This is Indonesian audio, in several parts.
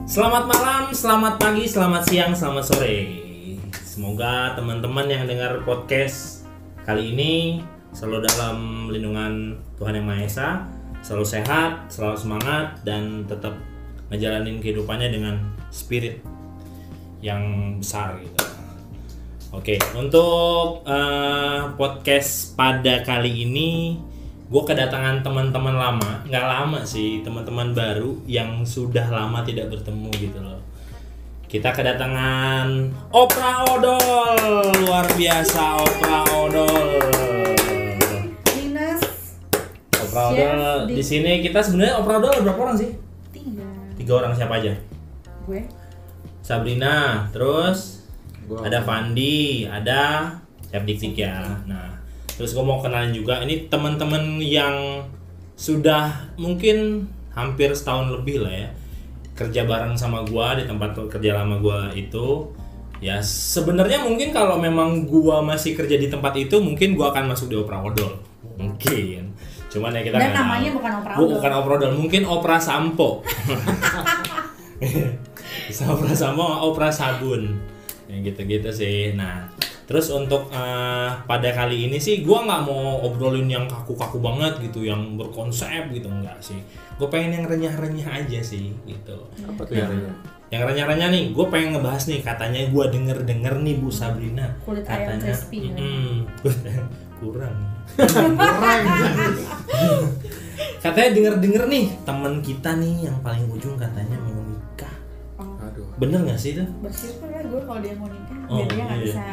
Selamat malam, selamat pagi, selamat siang, selamat sore. Semoga teman-teman yang dengar podcast kali ini selalu dalam lindungan Tuhan Yang Maha Esa, selalu sehat, selalu semangat, dan tetap ngejalanin kehidupannya dengan spirit yang besar gitu. Oke, untuk podcast pada kali ini gue kedatangan teman-teman lama, nggak lama sih, teman-teman baru yang sudah lama tidak bertemu gitu loh. Kita kedatangan Opra Odol, luar biasa Opra Odol. Dinas. Opra Odol di sini kita sebenarnya Opra Odol berapa orang sih? 3 orang, siapa aja? Gue. Sabrina, terus ada Fandi, ada Chef Dik ya. Nah, terus gue mau kenalin juga, ini teman-teman yang sudah mungkin hampir setahun lebih lah ya kerja bareng sama gue di tempat kerja lama gue itu. Ya sebenarnya mungkin kalau memang gue masih kerja di tempat itu, mungkin gue akan masuk di Opra Odol, mungkin. Cuman ya kita dan namanya bukan Opra Odol. Bukan Opra Odol, mungkin Opra Sampo. Bisa Opra Sampo, Opra Sabun, yang gitu-gitu sih. Nah, terus untuk pada kali ini sih gue nggak mau obrolin yang kaku-kaku banget gitu, yang berkonsep gitu, enggak sih. Gue pengen yang renyah-renyah aja sih gitu. Apa tuh yang renyah? Yang renyah-renyah nih, gue pengen ngebahas nih, katanya gue denger nih Bu Sabrina, kulit ayam katanya crispy. kurang. Katanya denger nih teman kita nih yang paling ujung katanya mau nikah. Aduh. Bener nggak sih itu? Bersyukur lah gue kalau dia mau nikah, Oh, biar dia nggak iya. bisa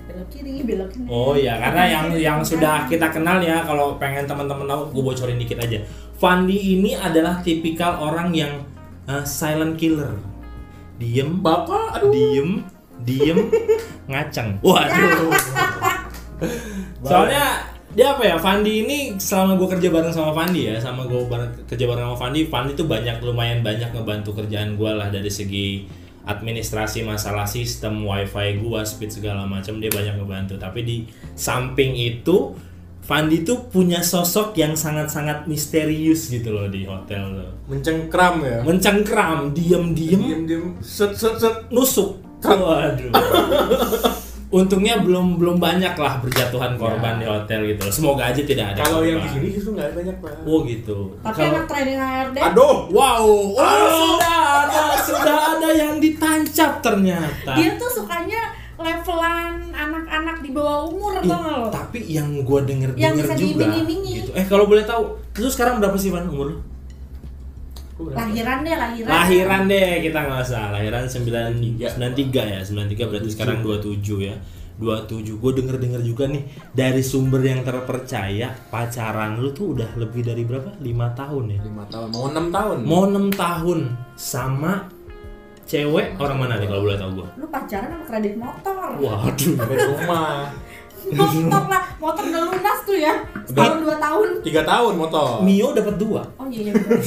belok kiri, belok kanan. Oh iya, karena yang sudah kita kenal ya, kalau pengen teman-teman tahu, gue bocorin dikit aja. Fandi ini adalah tipikal orang yang silent killer. Diem, Bapak, aduh. diem, ngaceng. Waduh. Soalnya dia apa ya, Fandi ini selama gue kerja bareng sama Fandi ya, kerja bareng sama Fandi tuh lumayan banyak ngebantu kerjaan gue lah, dari segi administrasi masalah sistem, wifi gua, speed segala macam, dia banyak ngebantu. Tapi di samping itu, Fandi tuh punya sosok yang sangat-sangat misterius gitu loh di hotel tuh. Mencengkram ya. Mencengkram, diem, Diem. Set. nusuk. Waduh. Untungnya belum banyak lah berjatuhan korban di hotel gitu loh. Semoga aja tidak ada. Kalau yang korban. di sini justru nggak banyak, Pak. Oh gitu. Tapi anak training HRD. Aduh. Wow, sudah ada yang ditancap ternyata. Dia tuh sukanya levelan anak-anak di bawah umur, Ih, tau nggak lo? tapi yang gue denger Yang bisa juga diiming-imingi. gitu. Kalau boleh tahu, lu sekarang berapa sih Van umur lu? Lahiran deh. Lahiran deh, kita nggak usah. Lahiran 93 ya, 93 berarti sekarang 27 ya. 27. Gue denger juga nih dari sumber yang terpercaya, pacaran lu tuh udah lebih dari berapa? 5 tahun ya? 5 tahun, mau 6 tahun. Mau 6 tahun sama cewek orang mana nih kalau boleh tahu gue? Lu pacaran sama kredit motor. Waduh. Dari rumah. Motor lah, motor udah lunas tuh ya. Setahun 2 tahun. 3 tahun motor. Mio dapat 2. Oh iya bener.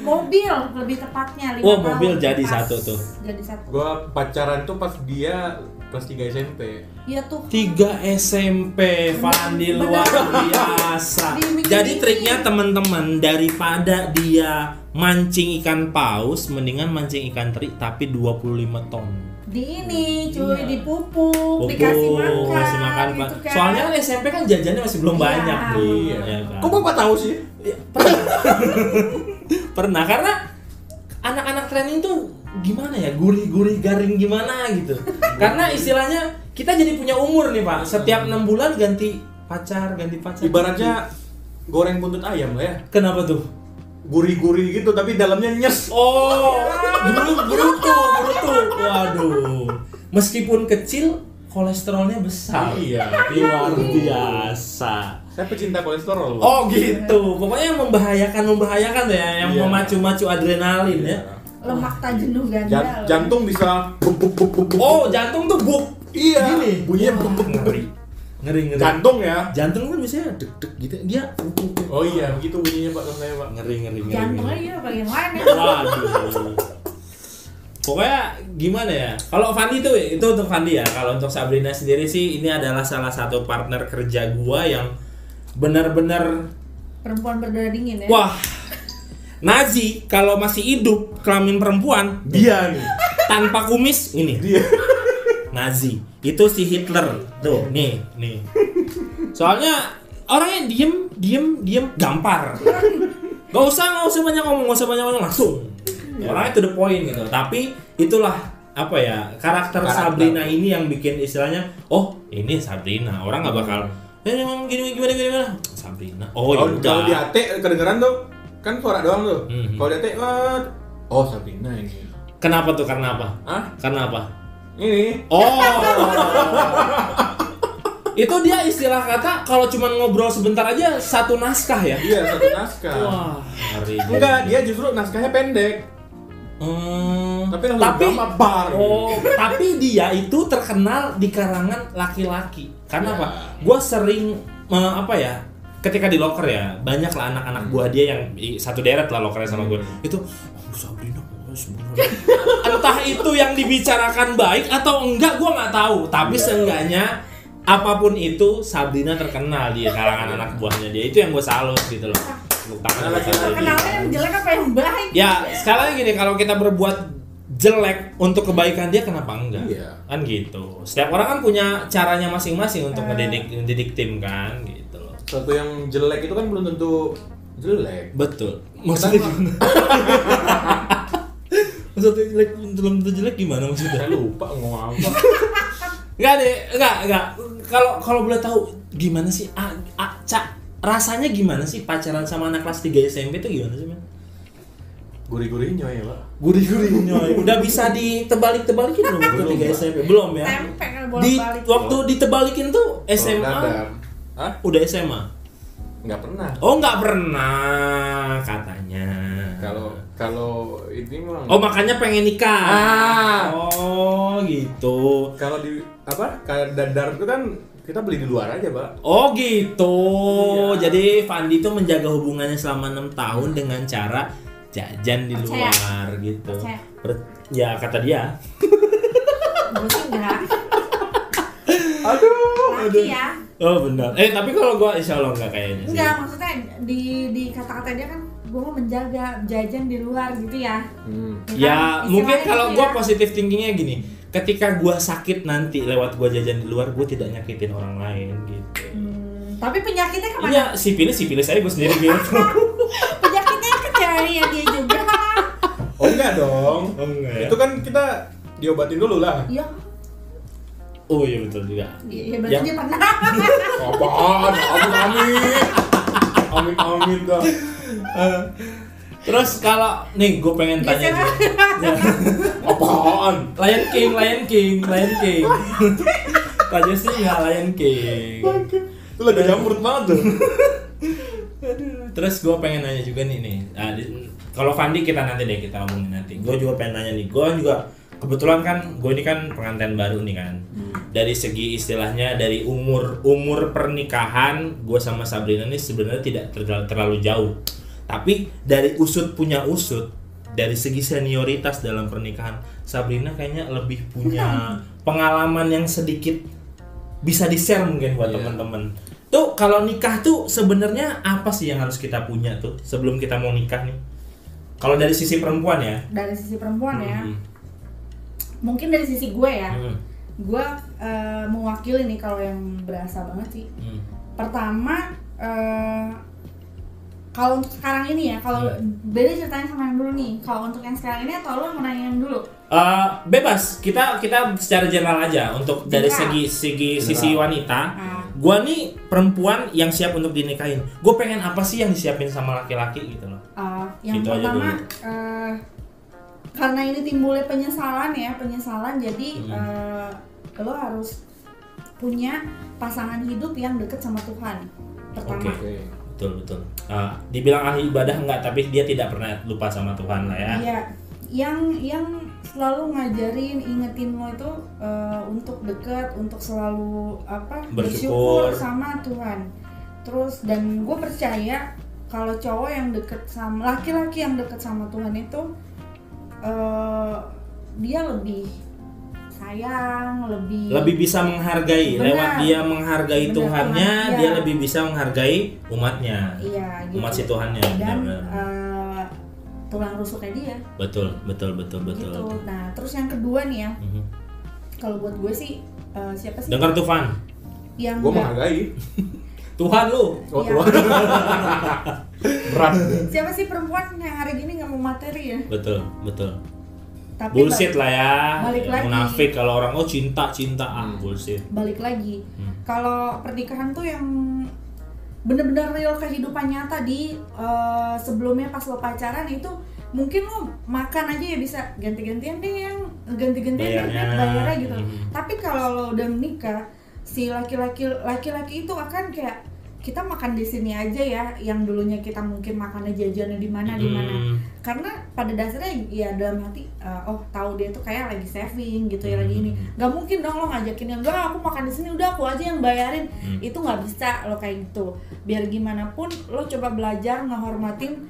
Mobil lebih tepatnya 5 Oh, tahun. mobil jadi Pas. satu tuh. Jadi satu. Gua pacaran tuh pas dia kelas 3 SMP. Iya tuh. 3 SMP, Fandi luar biasa. Diiming-imingin. Jadi triknya teman-teman, daripada dia mancing ikan paus, mendingan mancing ikan teri tapi 25 ton. Di ini cuy, Iya. dipupuk, dikasih makan Pak. gitu kan. Soalnya kan SMP kan jajannya masih belum Iya. banyak nih. Iya. Ya kan? Kok Bapak tahu sih? Pernah, karena anak-anak training tuh gimana ya, gurih-gurih garing gimana gitu. Karena istilahnya kita jadi punya umur nih Pak, setiap 6 bulan ganti pacar. Ibaratnya goreng buntut ayam lah ya. Kenapa tuh? Gurih-gurih gitu tapi dalamnya nyes. Oh, brutu. Waduh. Meskipun kecil, kolesterolnya besar. Iya. Luar biasa. Saya pecinta kolesterol. Oh gitu. Pokoknya yang membahayakan tuh ya, yang Iya. memacu-macu adrenalin ya. Lemak tak jenuh ganda. Jantung bisa buk. Oh, jantung tuh buk. Iya. Gini. Bunyinya buk. Ngeri. Jantung ya. Jantung kan biasanya deg-deg gitu. Dia Oh iya, begitu bunyinya Pak kalau saya, Pak. ngeri. Jantungnya iya bagian lain ya. Waduh. Pokoknya gimana ya? Kalau Fandi tuh itu untuk Fandi ya. Kalau untuk Sabrina sendiri sih, ini adalah salah satu partner kerja gua yang benar-benar Perempuan berdarah dingin ya. wah, Nazi kalau masih hidup kelamin perempuan dia nih. Tanpa kumis ini. Dia. Nazi. Itu si Hitler. Tuh, nih. Soalnya orangnya diem gampar. Gak usah banyak ngomong langsung. Orangnya to the point gitu. Tapi itulah apa ya, karakter Sabrina ini yang bikin istilahnya, oh ini Sabrina. Orang nggak bakal emang gimana Sabrina. Oh Kalau yaudah. di AT kedengeran tuh kan suara doang tuh. Kalau di AT oh Sabrina ini. Kenapa tuh? Karena apa? Hah? Karena apa? Ini. Oh. Itu dia istilah kata kalau cuma ngobrol sebentar aja satu naskah ya? Iya, satu naskah. Wah, ngeri. Enggak, dia justru naskahnya pendek. Tapi drama bar. Oh, tapi dia itu terkenal di kalangan laki-laki. Karena Ya. apa? Gua sering ketika di loker ya, banyak lah anak-anak buah dia yang satu deret lah lokernya sama gue. Itu Sabrina sebenarnya. Entah itu yang dibicarakan baik atau enggak gua nggak tahu, tapi seenggaknya apapun itu Sabrina terkenal di kalangan anak buahnya dia. Itu yang gue salut gitu loh. Tepuk tangan buat Sabrina. Kenalnya yang jelek apa yang baik? Ya, sekarang gini, kalau kita berbuat jelek untuk kebaikan dia, kenapa enggak? Iya. Kan gitu. Setiap orang kan punya caranya masing-masing untuk ngedidik tim kan gitu loh. Satu yang jelek itu kan belum tentu jelek. Betul. Maksudnya gimana? Maksudnya jelek belum tentu jelek gimana maksudnya? Saya lupa ngomong apa. Enggak. Kalau boleh tahu gimana sih rasanya gimana sih pacaran sama anak kelas 3 SMP itu gimana sih, men? Gurih-gurihnya ya, Pak. Gurih-gurihnya. Udah bisa ditebalik-tebalikin belum waktu 3 SMP? Belum ya? Tempe kan Di bolak-balik. waktu ditebalikin tuh SMA. Dadar. Hah? Udah SMA. Nggak pernah. Oh, nggak pernah katanya. Kalau ini mah. Oh, makanya pengen nikah. Ah. Oh, gitu. Kalau di apa? Kayak dadar itu kan kita beli di luar aja, Pak. Oh, gitu. Iya. Jadi Fandi tuh menjaga hubungannya selama 6 tahun dengan cara jajan di Percaya. luar gitu. Percaya. Ya kata dia. Gue sih enggak. Aduh. Laki ya. Oh, benar. Tapi kalau gua insya Allah enggak kayaknya sih. Enggak, maksudnya di kata-kata dia kan gue mau menjaga jajan di luar gitu ya. Ya, kan mungkin istilahnya kalau gitu gua ya. positif thinkingnya gini. Ketika gua sakit nanti lewat gua jajan di luar, gua tidak nyakitin orang lain gitu. Tapi penyakitnya kemana? Iya, sipilis aja gua sendiri gitu. Penyakitnya ke ceweknya dia juga. Oh enggak dong. Oh, enggak ya? Itu kan kita diobatin dulu lah. Iya. Oh iya betul juga. Iya berarti Ya. dia pernah. Apaan? Amin dah. Terus kalau nih gue pengen tanya Geser. juga. Apaan? Lion King. Tanya sih nggak Lion King. Itu lagi jamur banget tuh. Terus gue pengen nanya juga nih. Kalau Fandi kita omongin nanti. Gue juga pengen nanya nih. Gue juga kebetulan kan gue ini kan pengantin baru nih kan. Dari segi istilahnya dari umur pernikahan gue sama Sabrina ini sebenarnya tidak terlalu jauh. Tapi dari usut punya usut, dari segi senioritas dalam pernikahan, Sabrina kayaknya lebih punya pengalaman yang sedikit bisa di-share mungkin buat Iya. teman-teman. Tuh kalau nikah tuh sebenarnya apa sih yang harus kita punya tuh sebelum kita mau nikah nih? Kalau dari sisi perempuan ya. Dari sisi perempuan ya. Hmm. Mungkin dari sisi gue ya. Hmm. Gue mewakili nih kalau yang berasa banget sih. Hmm. Pertama kalau untuk sekarang ini ya, kalau beda ceritanya sama yang dulu nih. Kalau untuk yang sekarang ini atau lo mau nanya yang dulu? Bebas, kita secara general aja untuk dari General. sisi wanita. Ah. Gua nih perempuan yang siap untuk dinikahin. Gue pengen apa sih yang disiapin sama laki-laki gitu loh. Yang Gitu aja pertama dulu. karena ini timbulnya penyesalan, jadi lo harus punya pasangan hidup yang deket sama Tuhan. Pertama. Oke. Betul. Dibilang ahli ibadah enggak, tapi dia tidak pernah lupa sama Tuhan lah ya. Iya, yang selalu ngajarin, ingetin lo itu untuk deket, untuk selalu bersyukur sama Tuhan. Terus dan gue percaya kalau cowok yang deket sama laki-laki yang deket sama Tuhan itu dia lebih sayang, lebih bisa menghargai. Benar. Lewat dia menghargai Benar, Tuhannya, Tuhan, dia iya. lebih bisa menghargai umatnya. iya gitu. Umat si Tuhannya. Dan benar-benar. tulang rusuknya dia. Betul. Gitu. Nah terus yang kedua nih ya, kalau buat gue sih siapa sih? Dengar tuh Van. Yang gue menghargai Tuhan lu. Oh ya. Tuhan. Berat. Siapa sih perempuan yang hari gini nggak mau materi ya? Betul. Tapi bullshit lah ya. Balik lagi. Munafik kalau orang cinta bullshit. Balik lagi. Kalau pernikahan tuh yang bener-bener real kehidupan nyata di sebelumnya pas lo pacaran itu mungkin lo makan aja ya bisa ganti-gantian deh yang ganti-gantian bayarnya gitu. Tapi kalau lo udah menikah, si laki-laki itu akan kayak kita makan di sini aja ya, yang dulunya kita mungkin makannya jajannya di mana karena pada dasarnya ya dalam hati tahu dia tuh kayak lagi saving gitu ya, lagi ini nggak mungkin dong lo ngajakin yang enggak aku makan di sini udah aku aja yang bayarin. Itu nggak bisa lo kayak gitu. Biar gimana pun lo coba belajar ngehormatin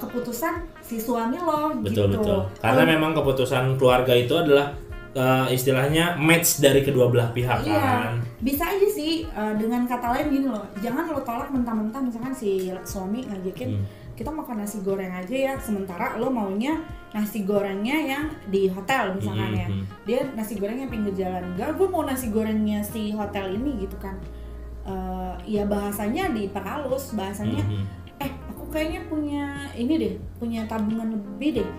keputusan si suami lo. Betul. Karena memang keputusan keluarga itu adalah istilahnya match dari kedua belah pihak kan. Bisa aja sih dengan kata lain gini loh, jangan lo tolak mentah-mentah. Misalkan si suami ngajakin kita makan nasi goreng aja ya, sementara lo maunya nasi gorengnya yang di hotel misalkan ya, dia nasi gorengnya pinggir jalan. Enggak, gue mau nasi gorengnya si hotel ini gitu kan. Ya bahasanya diperhalus, bahasanya aku kayaknya punya ini deh, punya tabungan lebih deh,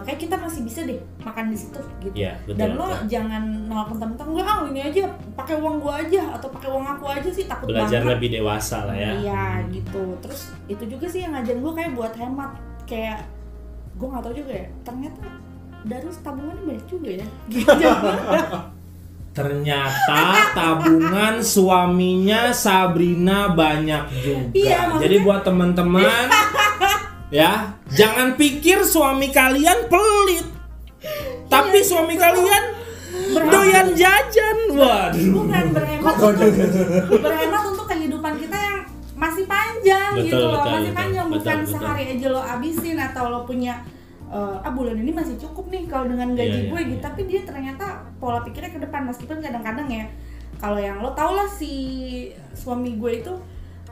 kayak kita masih bisa deh makan di situ gitu. Ya, betul, dan lo jangan nolak mentah-mentah, enggak ini aja pakai uang gua aja atau pakai uang aku aja sih, takut belajar banget. Lebih dewasa lah ya. Iya gitu. Terus itu juga sih yang ngajarin gua kayak buat hemat, kayak gua nggak tahu juga ya, ternyata Darus tabungannya banyak juga ya gitu. Ternyata tabungan suaminya Sabrina banyak juga. Iya, jadi buat teman-teman ya, jangan pikir suami kalian pelit, tapi suami kalian doyan jajan. Waduh. Bukan berhemat untuk kehidupan kita yang masih panjang. Betul, masih panjang, bukan betul. sehari aja lo abisin atau lo punya bulan ini masih cukup nih kalau dengan gaji gue gitu. Tapi dia ternyata pola pikirnya ke depan, meskipun kadang-kadang ya kalau yang lo tau lah si suami gue itu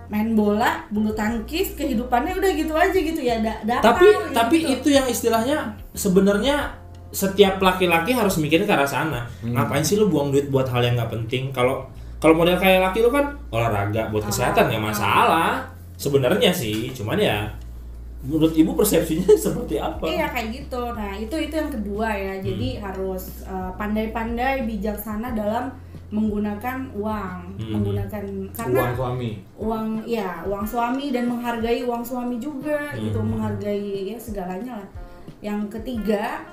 main bola, bulu tangkis, kehidupannya udah gitu aja gitu ya, tapi gitu. Itu yang istilahnya sebenarnya setiap laki-laki harus mikirnya ke arah sana. Ngapain sih lu buang duit buat hal yang nggak penting? Kalau model kayak laki lu kan olahraga buat kesehatan nggak masalah sebenarnya sih, cuman ya menurut ibu persepsinya seperti apa? Iya kayak gitu. Nah itu yang kedua ya. Jadi harus pandai-pandai bijaksana dalam menggunakan uang, karena uang suami dan menghargai uang suami juga gitu, menghargai ya segalanya lah. Yang ketiga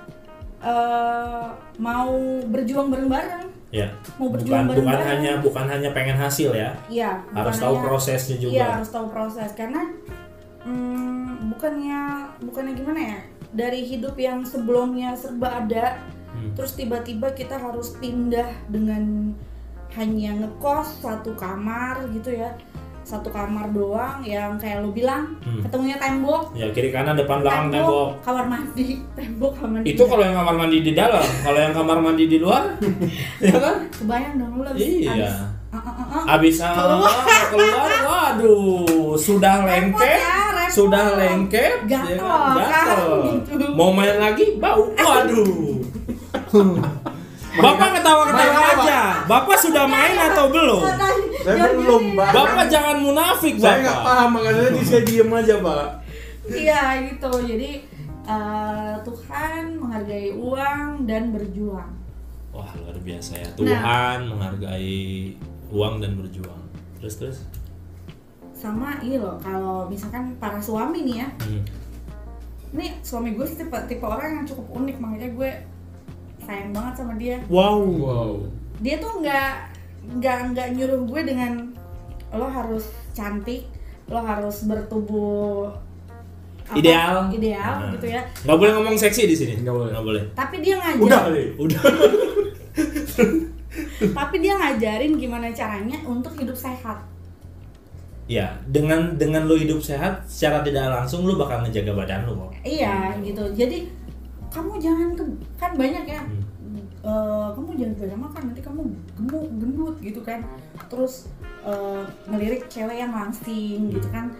mau berjuang bareng-bareng. Ya. Mau berjuang bareng-bareng. Bukan hanya pengen hasil ya. Iya. Harus tahu prosesnya juga. Iya harus tahu proses, karena bukannya gimana ya, dari hidup yang sebelumnya serba ada, terus tiba-tiba kita harus pindah dengan hanya ngekos satu kamar gitu ya, satu kamar doang yang kayak lo bilang ketemunya tembok ya, kiri kanan depan belakang tembok, kamar mandi, tembok kamar mandi. Itu kalau yang kamar mandi di dalam. Kalau yang kamar mandi di luar ya kan, kebayang dong lo abis keluar, waduh, sudah lengket, gatel. Mau main lagi, bau, waduh. Bapak ketawa-ketawa aja. Bapak sudah main atau belum? Saya belum, Pak. Bapak jangan munafik, Bapak. Saya nggak paham, makanya saya diem aja, Pak. Iya gitu. Jadi Tuhan menghargai uang dan berjuang. Wah, luar biasa ya. Tuhan menghargai uang dan berjuang. Terus sama ini loh, kalau misalkan para suami nih ya, ini suami gue tipe orang yang cukup unik, makanya gue sayang banget sama dia. Wow. Dia tuh nggak nyuruh gue dengan lo harus cantik, lo harus bertubuh ideal gitu ya. Nggak boleh ngomong seksi di sini. Nggak boleh. Tapi dia ngajarin. Udah. Tapi dia ngajarin gimana caranya untuk hidup sehat. Ya, dengan lo hidup sehat, secara tidak langsung lo bakal ngejaga badan lo kok. Iya, gitu. Jadi kamu jangan kan banyak ya. Kamu jangan banyak makan, nanti kamu gendut gitu kan. Terus ngelirik cewek yang langsing gitu kan.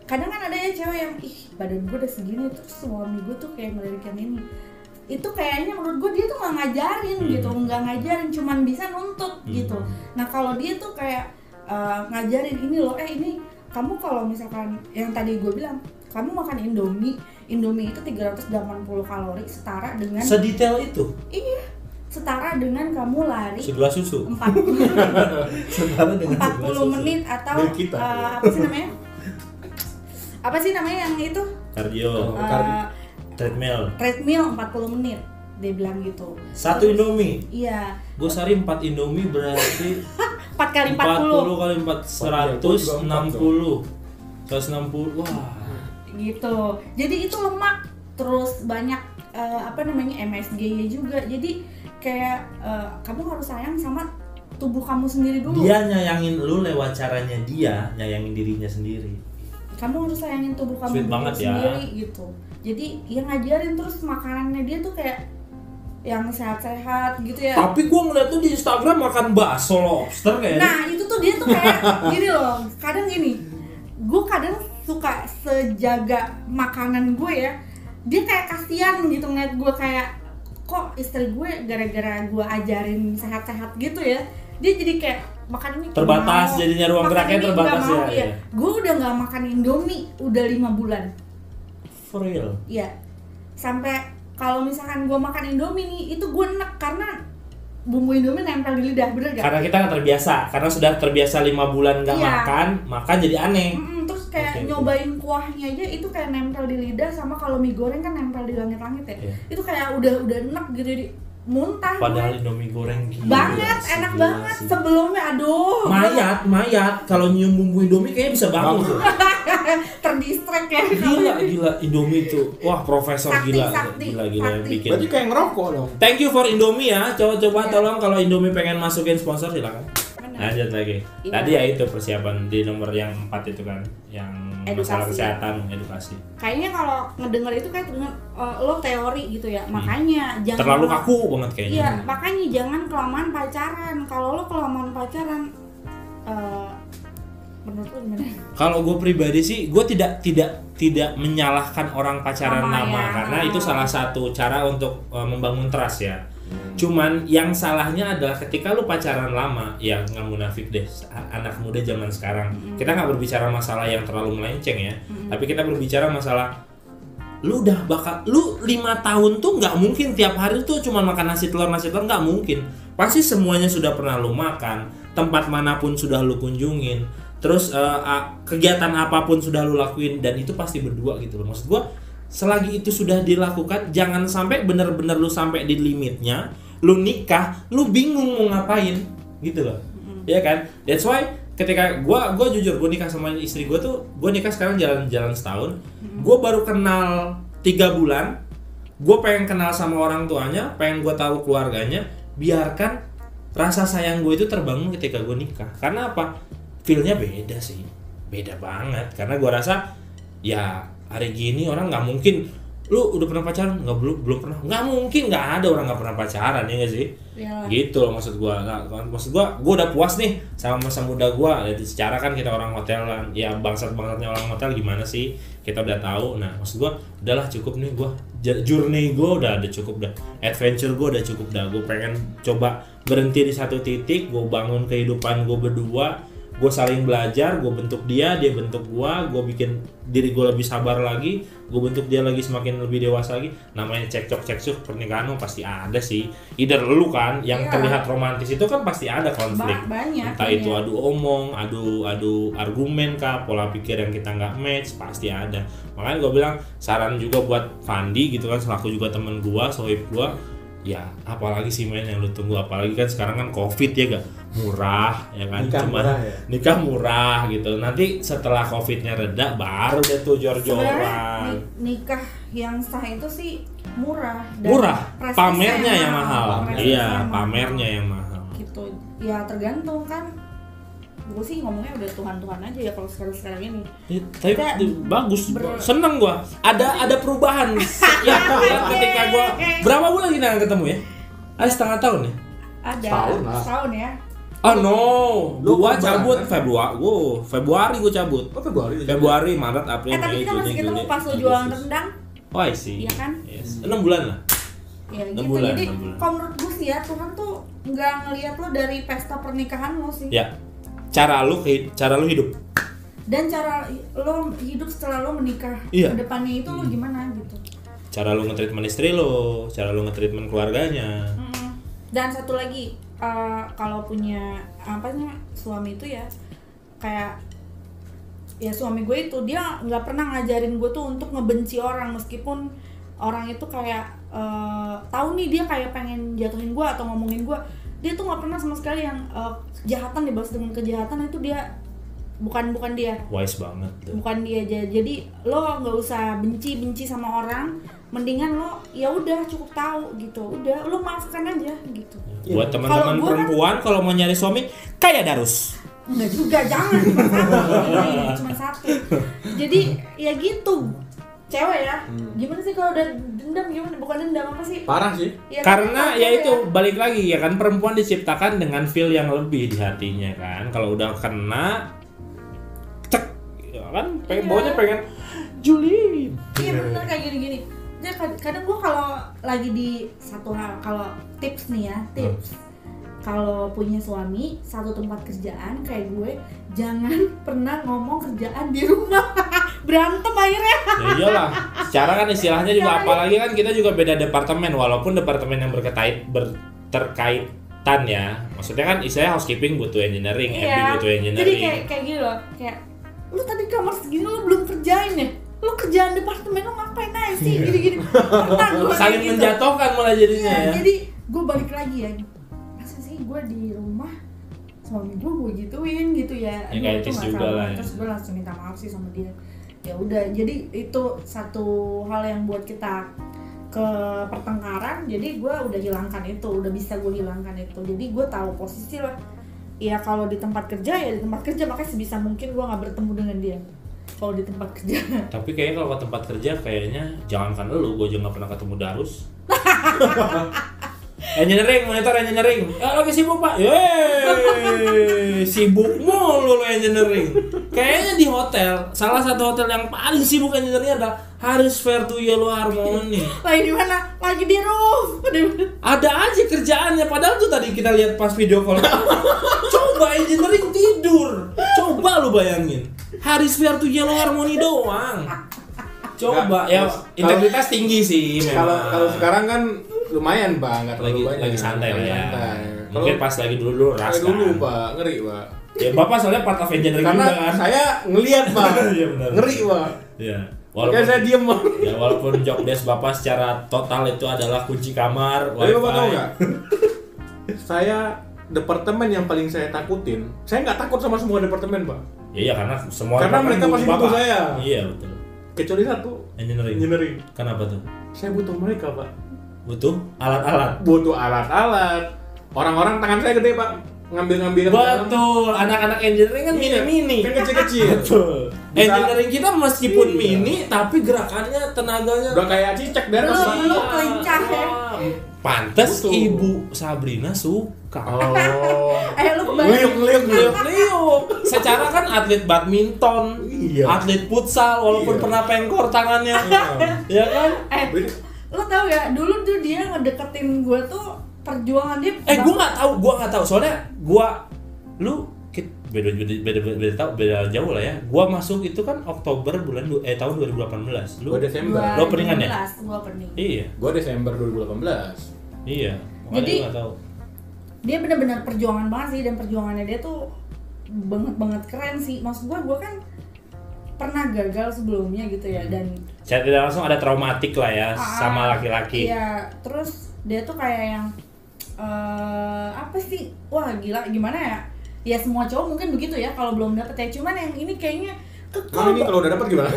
kadang kan ada ya cewek yang badan gue udah segini terus suami gue tuh kayak ngelirik yang ini. Itu kayaknya menurut gue dia tuh nggak ngajarin gitu, nggak ngajarin, cuman bisa nuntut gitu. Nah kalau dia tuh kayak ngajarin ini loh, ini kamu kalau misalkan yang tadi gue bilang, kamu makan Indomie itu 380 kalori setara dengan sedetail itu? Iya, setara dengan kamu lari segelas susu 40 menit atau apa sih namanya yang itu? Cardio. Treadmill 40 menit. Dia bilang gitu. Satu Indomie? Iya. Gue sehari 4 Indomie berarti 4 kali 40 kali 4 160. Wah. Gitu. Jadi itu lemak, terus banyak MSG-nya juga. Jadi kayak kamu harus sayang sama tubuh kamu sendiri dulu. Dia nyayangin lu lewat caranya dia nyayangin dirinya sendiri. Kamu harus sayangin tubuh kamu sendiri gitu. Jadi yang ngajarin terus makanannya dia tuh kayak yang sehat-sehat gitu ya. Tapi gue ngeliat tuh di Instagram makan bakso lobster kayaknya. Nah itu tuh dia tuh kayak gini loh. Kadang gini, gue kadang suka sejaga makanan gue ya. Dia kayak kasihan gitu ngeliat gue kayak, kok istri gue gara-gara gue ajarin sehat-sehat gitu ya, dia jadi kayak makan ini terbatas, jadinya ruang geraknya terbatas ya. Gue udah nggak makan Indomie udah 5 bulan. For real? Iya. Sampai kalau misalkan gue makan Indomie nih, itu gue enek karena bumbu Indomie nempel di lidah, bener gak? Karena kita nggak terbiasa, karena sudah terbiasa 5 bulan nggak makan, maka jadi aneh. Terus kayak nyobain kuahnya aja itu kayak nempel di lidah, sama kalau mie goreng kan nempel di langit-langit ya. Itu kayak udah enek gitu, jadi muntah. Padahal Indomie goreng gila banget, enak banget sih. Sebelumnya aduh. Mayat kalau nyium bumbu Indomie kayaknya bisa bangun tuh. Terdistract ya. Gila Indomie itu. Wah, profesor gila yang bikin. Berarti kayak ngerokok dong. Thank you for Indomie ya. Coba tolong kalau Indomie pengen masukin sponsor silakan. Lanjut lagi. Tadi ya itu persiapan di nomor yang 4 itu kan, yang masalah kesehatan, edukasi. Kayaknya kalau ngedenger itu kayak lo teori gitu ya. Makanya jangan terlalu kaku banget kayaknya. Iya, makanya jangan kelamaan pacaran. Kalau lo kelamaan pacaran menurut lo gimana? Kalau gue pribadi sih, gue tidak menyalahkan orang pacaran lama karena itu salah satu cara untuk membangun trust ya. Cuman yang salahnya adalah ketika lu pacaran lama, ya nggak munafik deh, anak muda zaman sekarang. Kita nggak berbicara masalah yang terlalu melenceng ya, tapi kita berbicara masalah lu 5 tahun tuh nggak mungkin tiap hari tuh cuma makan nasi telur nggak mungkin. Pasti semuanya sudah pernah lu makan, tempat manapun sudah lu kunjungin, terus kegiatan apapun sudah lu lakuin, dan itu pasti berdua gitu loh. Maksud gua, selagi itu sudah dilakukan, jangan sampai benar-benar lu sampai di limitnya, lu nikah, lu bingung mau ngapain gitu loh. Ya kan? That's why ketika gua jujur, gua nikah sama istri gua tuh, gua nikah sekarang jalan setahun. Gua baru kenal 3 bulan. Gua pengen kenal sama orang tuanya, pengen gua tahu keluarganya. Biarkan rasa sayang gua itu terbangun ketika gua nikah. Karena apa? Feel-nya beda sih. Beda banget. Karena gua rasa ya hari gini orang nggak mungkin, lu udah pernah pacaran? Belum pernah. Nggak mungkin, nggak ada orang nggak pernah pacaran, ya nggak sih? Ya. Gitu loh maksud gua. Gua udah puas nih sama masa muda gua. Jadi secara kan kita orang hotelan, ya bangsatnya orang hotel gimana sih? Kita udah tahu. Nah maksud gua, udahlah cukup nih gua. Journey gua udah cukup dah. Adventure gua udah cukup dah. Gua pengen coba berhenti di satu titik. Gua bangun kehidupan gua berdua. Gue saling belajar, gue bentuk dia bentuk gue bikin diri gue lebih sabar lagi, gue bentuk dia lagi semakin lebih dewasa lagi. Namanya cekcok pernikahan pasti ada sih. Either lu kan yang terlihat romantis itu kan pasti ada konflik. Entah itu adu omong, adu argumen kah, pola pikir yang kita nggak match, pasti ada. Makanya gue bilang saran juga buat Fandi gitu kan, selaku juga temen gue, sohib gue. Ya apalagi sih men yang lu tunggu, apalagi kan sekarang kan covid ya gak murah ya kan, nikah murah gitu. Nanti setelah covidnya reda baru deh tuh jor-joran. Nikah yang sah itu sih murah pamernya yang mahal. Iya, pamernya yang mahal gitu ya, tergantung kan. Gue sih ngomongnya udah Tuhan aja ya kalau sekarang ini. Tapi bagus, seneng gue. Ada perubahan. Ya ketika gue berapa bulan kita nggak ketemu ya? Ada setengah tahun ya? Ada setahun ya. Oh no, gua cabut Februari gua cabut. Oh Februari. Februari, Maret, April, tapi Mei, kita Juni, masih ketemu Juli, pas lo Agustus. jualan rendang. Oh I see. Iya kan? Yes. 6 bulan lah. Ya 6 gitu. bulan, Jadi 6 bulan. kalau menurut gue sih ya, Tuhan tuh nggak ngelihat lo dari pesta pernikahan lo sih. Ya. Cara lu hidup. Dan cara lo hidup setelah lo menikah. Iya. Kedepannya itu lo gimana gitu. Cara lu nge-treatment istri lo, cara lu nge-treatment keluarganya. Dan satu lagi, kalau punya suami itu ya kayak ya suami gue itu dia nggak pernah ngajarin gue tuh untuk ngebenci orang, meskipun orang itu kayak tahu nih dia kayak pengen jatuhin gue atau ngomongin gue, dia tuh nggak pernah sama sekali yang kejahatan dibalas dengan kejahatan. Itu dia bukan dia. Wise banget tuh. Bukan dia aja. Jadi lo nggak usah benci sama orang, mendingan lo ya udah cukup tahu gitu, udah lo maafkan aja gitu. Buat teman-teman perempuan kalau mau nyari suami kayak Darus. Enggak juga, jangan cuma satu. Jadi ya gitu cewek ya. Gimana sih kalau udah dendam, gimana? Bukan dendam, apa sih? Parah sih. Ya, Karena kan, ya itu balik lagi ya kan, perempuan diciptakan dengan feel yang lebih di hatinya kan. Kalau udah kena cek ya kan, bawahnya pengen Juli. Iya bener kayak gini-gini. Ya, kadang gue kalau lagi di satu hal, kalau tips nih ya, kalau punya suami satu tempat kerjaan kayak gue, jangan pernah ngomong kerjaan di rumah. Berantem akhirnya. Ya iyalah, secara kan istilahnya juga, apalagi kan kita juga beda departemen, walaupun departemen yang berterkaitan ya. Maksudnya kan istilahnya housekeeping butuh engineering, FB butuh engineering. Jadi kayak gini loh, kayak lu tadi kamar segini lu belum kerjain ya? Lu kerjaan departemen lu ngapain aja sih? Gini-gini. Pernah gue saling gitu. menjatuhkan malah jadinya ya. Jadi gue balik lagi ya. Masa sih gue di rumah suami gue gituin gitu ya. Ya kayak tis juga lah ya. Terus gue langsung minta maaf sih sama dia. Ya udah, jadi itu satu hal yang buat kita ke pertengkaran. Jadi gue udah hilangkan itu, udah bisa gue hilangkan itu. Jadi gue tahu posisi lah. Ya kalau di tempat kerja ya di tempat kerja, makanya sebisa mungkin gue nggak bertemu dengan dia kalau di tempat kerja. Tapi kayaknya kalau ke tempat kerja kayaknya jangankan lu, gue juga nggak pernah ketemu Darus. Monitor engineering. Ya lagi sibuk pak. Yeay, sibuk mulu lo engineering. Kayaknya di hotel, salah satu hotel yang paling sibuk engineering adalah Harris Fair to Yellow Harmony. Lagi di mana? Lagi di roof. Ada aja kerjaannya, padahal tuh tadi kita lihat pas video call. Coba engineering tidur. Coba lu bayangin. Harris Fair to Yellow Harmony doang. Coba ya, integritas tinggi sih memang. Kalau sekarang kan lumayan pak, nggak terlalu banyak. Lagi santai lah ya. Mungkin Kalau pas lagi dulu ras kan. dulu pak, ngeri pak. Ya bapak soalnya part of engineering Karena juga kan. saya ngelihat pak, Iya benar. ngeri pak. Iya. Makanya saya diem pak. Ya walaupun job desk bapak secara total itu adalah kunci kamar, Tapi bapak tahu wifi. nggak? Saya departemen yang paling saya takutin. Saya nggak takut sama semua departemen pak. Iya karena semua Karena departemen mereka pasti butuh bapak. saya. Iya betul. Kecuali satu, Engineering. Kenapa tuh? Saya butuh mereka pak. Butuh alat-alat. Butuh alat-alat. Orang-orang tangan saya gede pak, ngambil-ngambil. Betul, anak-anak engineering kan mini-mini. Kan kecil-kecil. Betul. Bisa- Engineering kita meskipun Iya. mini tapi gerakannya, tenaganya Udah kayak cicak di atas Lu- pak. lu kelincah ya. Pantes Betul. Ibu Sabrina suka. Oh. Lu kebayang. Liuk-liuk. Secara kan atlet badminton, Iya. atlet futsal walaupun Iya. pernah pengkor tangannya. Ya kan? Lo tau ya, dulu tuh dia ngedeketin gue tuh perjuangan dia. Gua nggak tahu. Soalnya beda jauh lah ya. Gua masuk itu kan Oktober tahun 2018. Gua Desember. Lo openingan ya? Gue opening. Iya. Gua Desember 2018. Iya. Makanya Jadi- gua nggak tahu. Dia benar-benar perjuangan banget sih, dan perjuangannya dia tuh banget keren sih. Maksud gue kan pernah gagal sebelumnya gitu ya, dan Saya tidak langsung ada traumatik lah ya sama laki-laki. Iya, terus dia tuh kayak yang apa sih? Wah gila, gimana ya? Ya semua cowok mungkin begitu ya kalau belum dapet ya. Cuman yang ini kayaknya Nah ini kalau udah dapat gimana?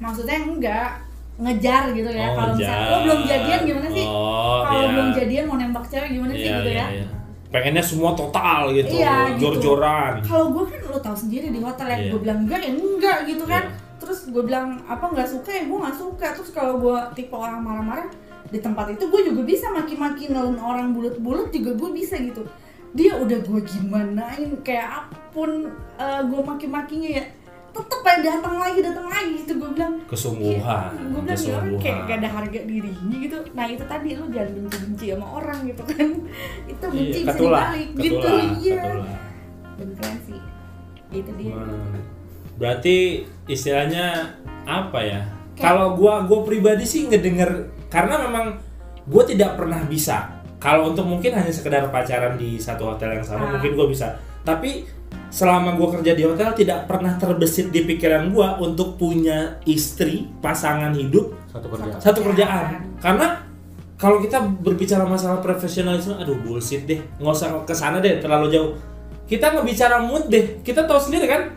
maksudnya enggak ngejar gitu ya. Oh, Kalau misalnya ngejar. lo belum jadian gimana sih? Oh, Kalau iya. belum jadian mau nembak cewek gimana sih gitu ya? Iya. Pengennya semua total gitu, Iya, gitu. jor-joran. Kalau gue kan lo tahu sendiri di hotel ya, Iya. gue bilang enggak ya enggak gitu kan. Iya. Terus gue bilang apa nggak suka ya gue nggak suka. Terus kalau gue tipe orang marah-marah di tempat itu gue juga bisa maki-maki nelen orang bulat-bulat juga gue bisa gitu. dia udah gue gimanain kayak apapun gue maki-makinya ya tetep aja datang lagi gitu. Gue bilang kesungguhan. Gue bilang ya orang kayak gak ada harga dirinya gitu. Nah itu tadi lu jangan benci sama orang gitu kan. Itu benci bisa dibalik gitu. Iya beneran sih itu dia. Berarti istilahnya apa ya, kalau gue pribadi sih ngedenger, karena memang gue tidak pernah bisa. Kalau untuk mungkin hanya sekedar pacaran di satu hotel yang sama mungkin gue bisa, tapi selama gue kerja di hotel tidak pernah terbesit di pikiran gue untuk punya istri, pasangan hidup satu kerjaan. Karena kalau kita berbicara masalah profesionalisme, aduh bullshit deh, nggak usah kesana deh, terlalu jauh. Kita ngebicara mood deh, kita tahu sendiri kan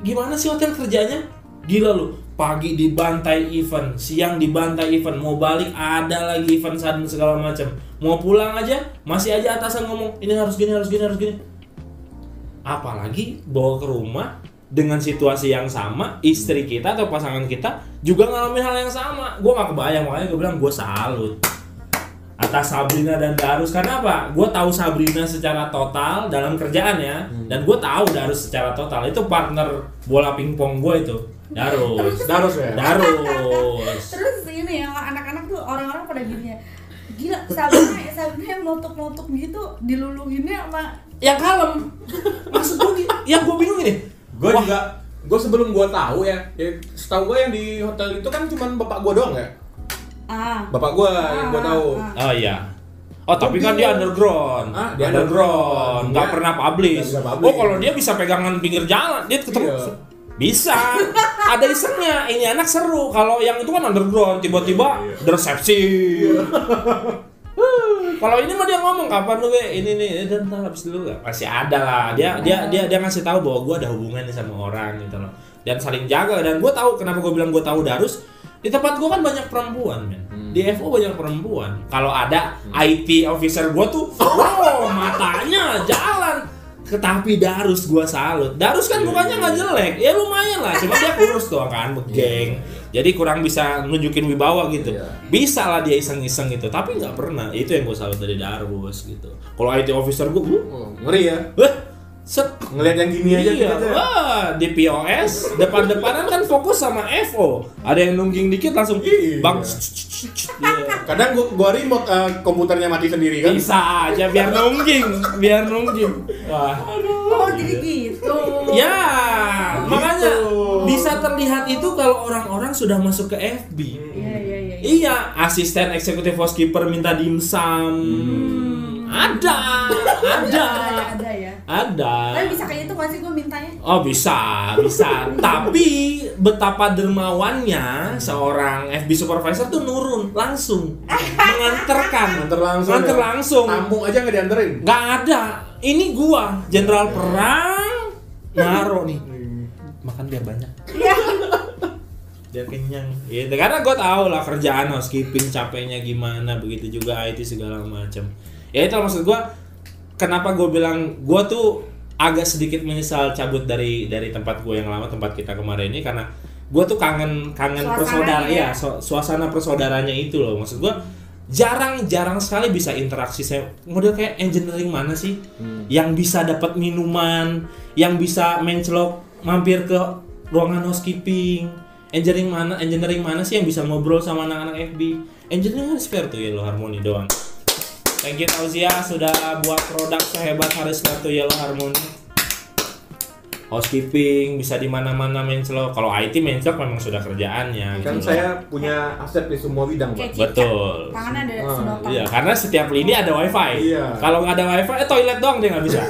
gimana sih hotel kerjanya. Gila lu, pagi dibantai event, siang dibantai event, mau balik ada lagi event dan segala macam, mau pulang aja masih aja atasan ngomong ini harus gini. Apalagi bawa ke rumah dengan situasi yang sama, istri kita atau pasangan kita juga ngalamin hal yang sama. Gue gak kebayang, makanya gue bilang gue salut atas Sabrina dan Darus. Karena apa? Gue tahu Sabrina secara total dalam kerjaan ya, dan gue tahu Darus secara total. Itu partner bola pingpong gue itu, Darus ya. Darus. Terus ini ya anak-anak tuh orang-orang pada gini ya, gila Sabrina yang notok gitu diluluhinnya sama yang kalem. Maksud gue yang gue bingung ini. Gue sebelum gue tahu ya setahu gue yang di hotel itu kan cuma bapak gue doang ya. Bapak gue yang gue tahu. Oh iya. Oh tapi kan dia underground. Dia underground, nggak pernah publish. Oh kalau dia bisa pegangan pinggir jalan, dia ketemu. Iya. Bisa. Ada isengnya. Ini anak seru. Kalau yang itu kan underground, tiba-tiba resepsi. Kalau ini mah dia ngomong kapan lu ini nih dan habis dulu gak? Masih ada lah. Dia ngasih tahu bahwa gue ada hubungan sama orang gitu loh. Dan saling jaga. Dan gue tahu kenapa gue bilang gue tahu Darus. Di tempat gue kan banyak perempuan, men. Di FO banyak perempuan. Kalau ada IT officer gue tuh, wow, matanya jalan. Tapi Darus gue salut. Darus kan mukanya nggak jelek, ya lumayan lah. Cuma dia kurus doang kan, begeng. Jadi kurang bisa nunjukin wibawa gitu. Bisa lah dia iseng-iseng gitu, tapi nggak pernah. Itu yang gue salut dari Darus gitu. Kalau IT officer gue, ngeri ya. Ngelihat yang gini aja iya, gitu. Wah, di POS depan-depanan kan fokus sama FO. Ada yang nungging dikit langsung bang. Kadang gua remote komputernya mati sendiri kan. Bisa aja biar nungging. Wah. Oh, jadi gitu. Ya, makanya bisa terlihat itu kalau orang-orang sudah masuk ke FB. Iya, asisten eksekutif housekeeper minta dimsum. Ada ya. Ada. Tapi bisa kayak itu nggak sih gue mintanya? Oh bisa. Tapi betapa dermawannya seorang FB supervisor tuh nurun langsung, mengantarkan, nganter langsung. Tamu aja nggak dianterin? Nggak ada. Ini gua jenderal perang, naro nih. Makan biar banyak. Biar kenyang. Gitu. Karena gua tahu lah kerjaan housekeeping capeknya gimana, begitu juga IT segala macam. Ya itu maksud gue, kenapa gue bilang gue tuh agak sedikit menyesal cabut dari tempat gue yang lama, tempat kita kemarin ini, karena gue tuh kangen persaudara ya, suasana persaudaranya itu loh. Maksud gue jarang sekali bisa interaksi. Saya model kayak engineering mana sih yang bisa dapat minuman, yang bisa mencelok mampir ke ruangan housekeeping. Engineering mana sih yang bisa ngobrol sama anak-anak FB. Engineering harus fair tuh Yellow Harmony doang. Thank you Tauzia sudah buat produk sehebat Haris Latu Yellow Harmony. Housekeeping bisa di mana-mana mencelok. Kalau IT mencelok memang sudah kerjaannya. Kan gitu. Saya punya aset di semua bidang, Pak. Betul. Tangannya ada sedotan. Iya, karena setiap lini ada WiFi. Iya. Kalau nggak ada WiFi, toilet doang dia nggak bisa.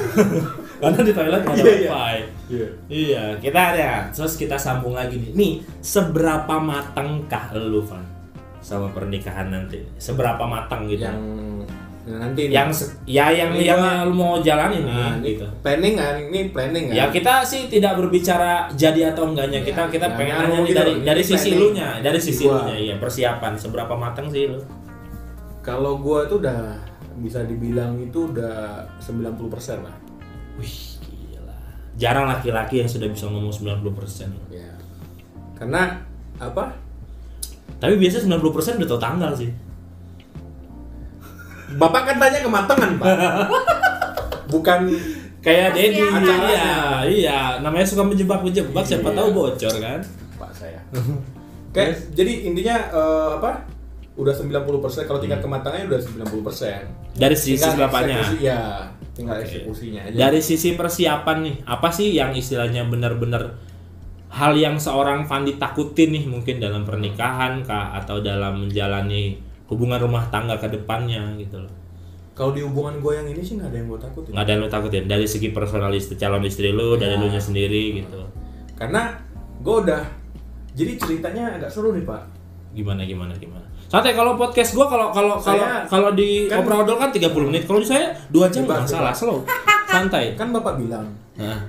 Karena di toilet nggak ada WiFi. Iya, kita ada. Terus kita sambung lagi nih. Nih, seberapa matangkah lu, Van, sama pernikahan nanti? Seberapa matang gitu? Yang lu mau jalanin nih gitu. Planning kan. Ya kita sih tidak berbicara jadi atau enggaknya. Kita pengen nanya nih dari sisi lunya, iya, persiapan seberapa matang sih lu? Kalau gua tuh udah bisa dibilang itu udah 90% lah. Wih, gila. Jarang laki-laki yang sudah bisa ngomong 90%. Ya. Karena apa? Tapi biasa 90% udah tahu tanggal sih. Bapak kan tanya kematangan, Pak. bukan kayak Dedi. Iya, namanya suka menjebak, siapa tahu bocor kan. Pak saya. Kayak jadi intinya udah 90%, kalau tingkat kematangannya udah 90%. Dari sisi bapaknya. Iya, tinggal eksekusinya aja. Dari sisi persiapan nih, apa sih yang istilahnya benar-benar hal yang seorang Fandi takutin nih mungkin dalam pernikahan kah atau dalam menjalani hubungan rumah tangga ke depannya gitu loh. Kalau di hubungan gue yang ini sih nggak ada yang gue takutin. Nggak ada yang lo takutin dari segi personal calon istri lo, dari lo nya sendiri gitu. Karena gue udah, jadi ceritanya agak seru nih Pak. Gimana? Santai, kalau podcast gua kalau di kan, obrol kan 30 menit. Kalau di saya 2 jam enggak masalah, slow. Santai. Kan Bapak bilang. Nah,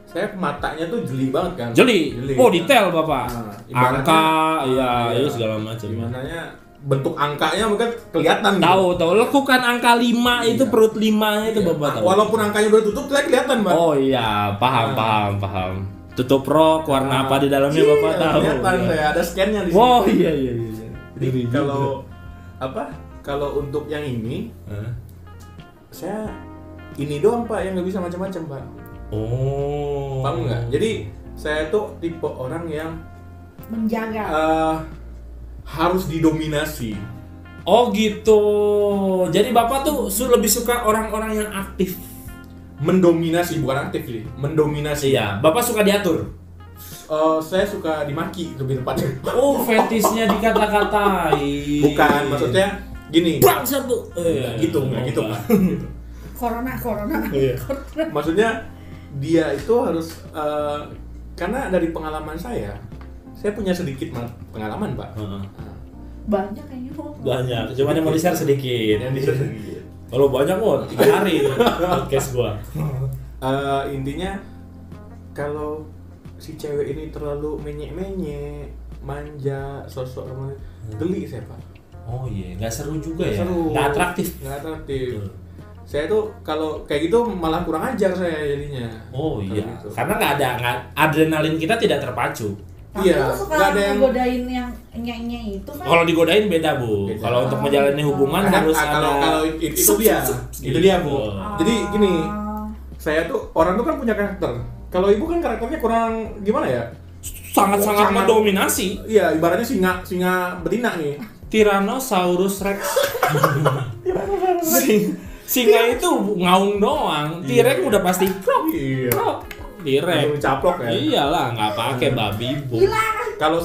saya matanya tuh jeli banget kan. Jeli. Oh, detail Bapak. Nah, angka, ya segala macam. Gimananya bentuk angkanya mungkin kelihatan. Tahu. Lekukan angka 5 itu perut 5 itu Bapak tahu. Walaupun angkanya udah tutup, saya kelihatan, Pak. Oh iya, paham. Tutup rok warna apa di dalamnya Bapak tahu. Kelihatan saya ada scan-nya di sini. Oh iya. Jadi kalau untuk yang ini, saya ini doang Pak yang nggak bisa macam-macam Pak. Oh. Paham nggak? Jadi saya tuh tipe orang yang menjaga. Harus didominasi. Oh gitu. Jadi Bapak tuh lebih suka orang-orang yang aktif. Mendominasi, bukan aktif sih. Mendominasi. Iya. Bapak suka diatur. Saya suka dimaki lebih tepatnya. Oh, fetisnya dikata-katai. Bukan, maksudnya gini. Bangsat tuh. Gitu Pak. Corona. Iya. Maksudnya dia itu harus karena dari pengalaman saya punya sedikit pengalaman Pak. Banyak kayaknya. Banyak, cuman yang mau di-share sedikit. Kalau banyak 3 hari podcast gua. Intinya kalau si cewek ini terlalu menyek-menyek, manja, sosok ramah, geli saya Pak. Oh iya, nggak seru juga ya? Seru. Nggak atraktif. Saya tuh kalau kayak gitu malah kurang ajar saya jadinya. Oh iya, gitu. Karena nggak adrenalin kita tidak terpacu. Iya, nggak ada yang godain yang nyeknya itu kan? Kalau digodain beda Bu. Kalau untuk menjalani hubungan harus ada. Kalau itu dia Bu. Jadi gini, saya tuh orang tuh kan punya karakter. Kalau ibu kan karakternya kurang gimana ya? Sangat mendominasi. Iya, ibaratnya singa betina nih. Tyrannosaurus Rex. Singa itu ngaung doang. T-Rex udah pasti krok. Iya. T-Rex. Caplok ya. Iyalah, nggak pakai babi Bu. Kalau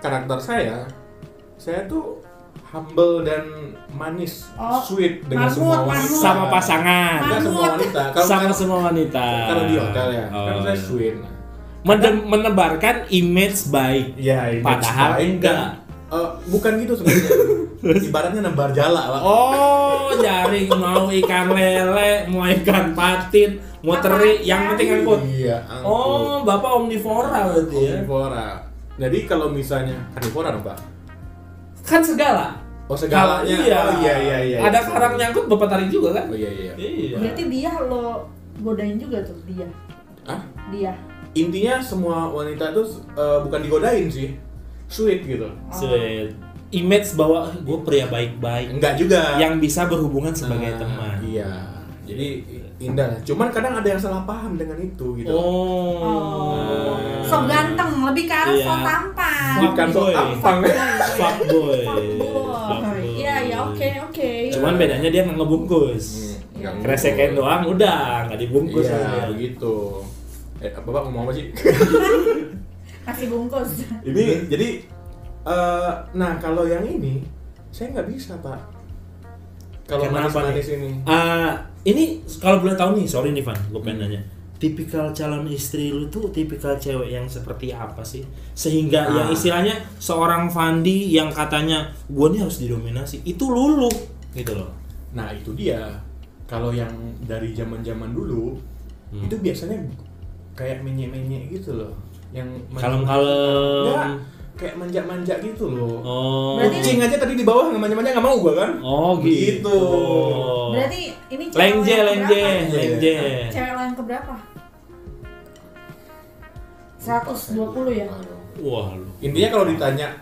karakter saya tuh humble dan manis, sweet dengan semua wanita. Sama pasangan. Enggak semua wanita. Sama semua wanita. Kalau di hotel ya, kan saya sweet. Menebarkan image baik. Ya, padahal enggak. Bukan gitu sebenarnya. Ibaratnya nebar jala, Pak. Oh, jaring mau ikan lele, mau ikan patin, mau teri, yang penting angkut. Iya, angkut. Oh, Bapak omnivora berarti ya. Omnivora. Jadi kalau misalnya karnivora dong, Pak. Kan segala. Oh, segalanya. Iya. Oh, iya. Ada karang nyangkut Bapak tarik juga kan? Oh iya. Berarti dia lo godain juga tuh dia. Hah? Dia. Intinya semua wanita tuh bukan digodain sih. Sweet gitu. Sweet. Image bahwa gue pria baik-baik. Enggak juga. Yang bisa berhubungan sebagai teman. Iya. Jadi indah. Cuman kadang ada yang salah paham dengan itu gitu. So ganteng, lebih ke arah so tampan. Bukan so tampang. Fuckboy. Iya, oke. Cuman bedanya dia nggak ngebungkus. Kresekin doang udah nggak dibungkus. Iya, begitu. Bapak ngomong apa sih? Masih bungkus. Ini jadi nah kalau yang ini saya nggak bisa Pak. Kalau manis-manis ini. Ini kalau boleh tahu nih, sorry nih Van, gue pengen nanya. Tipikal calon istri lu tuh tipikal cewek yang seperti apa sih? Sehingga yang istilahnya seorang Fandi yang katanya gue nih harus didominasi, itu luluh gitu loh. Nah itu dia. Kalau yang dari zaman-zaman dulu itu biasanya kayak menye-menye gitu loh. Yang kalem-kalem. Kayak manja-manja gitu loh. Oh. Kucing aja tadi di bawah nggak manja-manja nggak mau gua kan? Oh gitu. Berarti ini cewek lengje. Cewek lo yang keberapa? 120 ya? Wah lu. Intinya kalau ditanya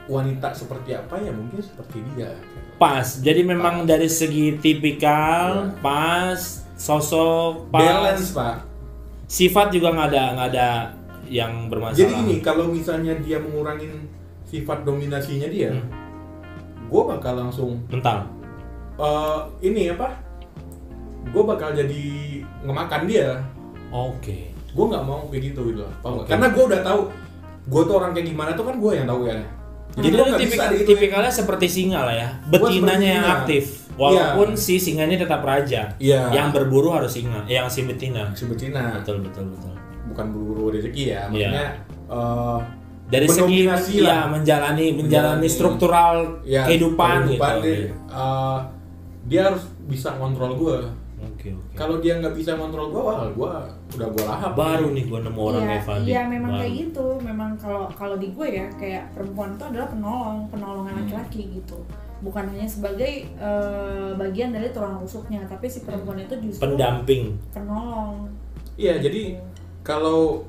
wanita seperti apa ya mungkin seperti dia. Pas. Jadi memang dari segi tipikal pas sosok pas, balance Pak. Sifat juga nggak ada yang bermasalah. Jadi gini, kalau misalnya dia mengurangin sifat dominasinya dia, gue bakal langsung mental. Gue bakal jadi ngemakan dia. Oke. Gue nggak mau kayak gitu gitu, paham nggak? Karena gue udah tahu, gue tuh orang kayak gimana tuh kan gue yang tahu ya. Jadi lu tipikalnya seperti singa lah ya, betinanya yang aktif. Walaupun si singanya tetap raja, yang berburu harus singa, yang si betina. Betul. Bukan berburu rezeki ya, maksudnya dari segi menjalani struktural kehidupan gitu. Dia harus bisa kontrol gue. Oke. Kalau dia nggak bisa kontrol gue udah gue lahap. Baru nih gue nemu orang kayak Fandi. Iya memang kayak gitu. Memang kalau di gue ya kayak perempuan itu adalah penolongan laki-laki gitu. Bukan hanya sebagai bagian dari tulang rusuknya, tapi si perempuan itu justru pendamping, penolong. Iya, jadi kalau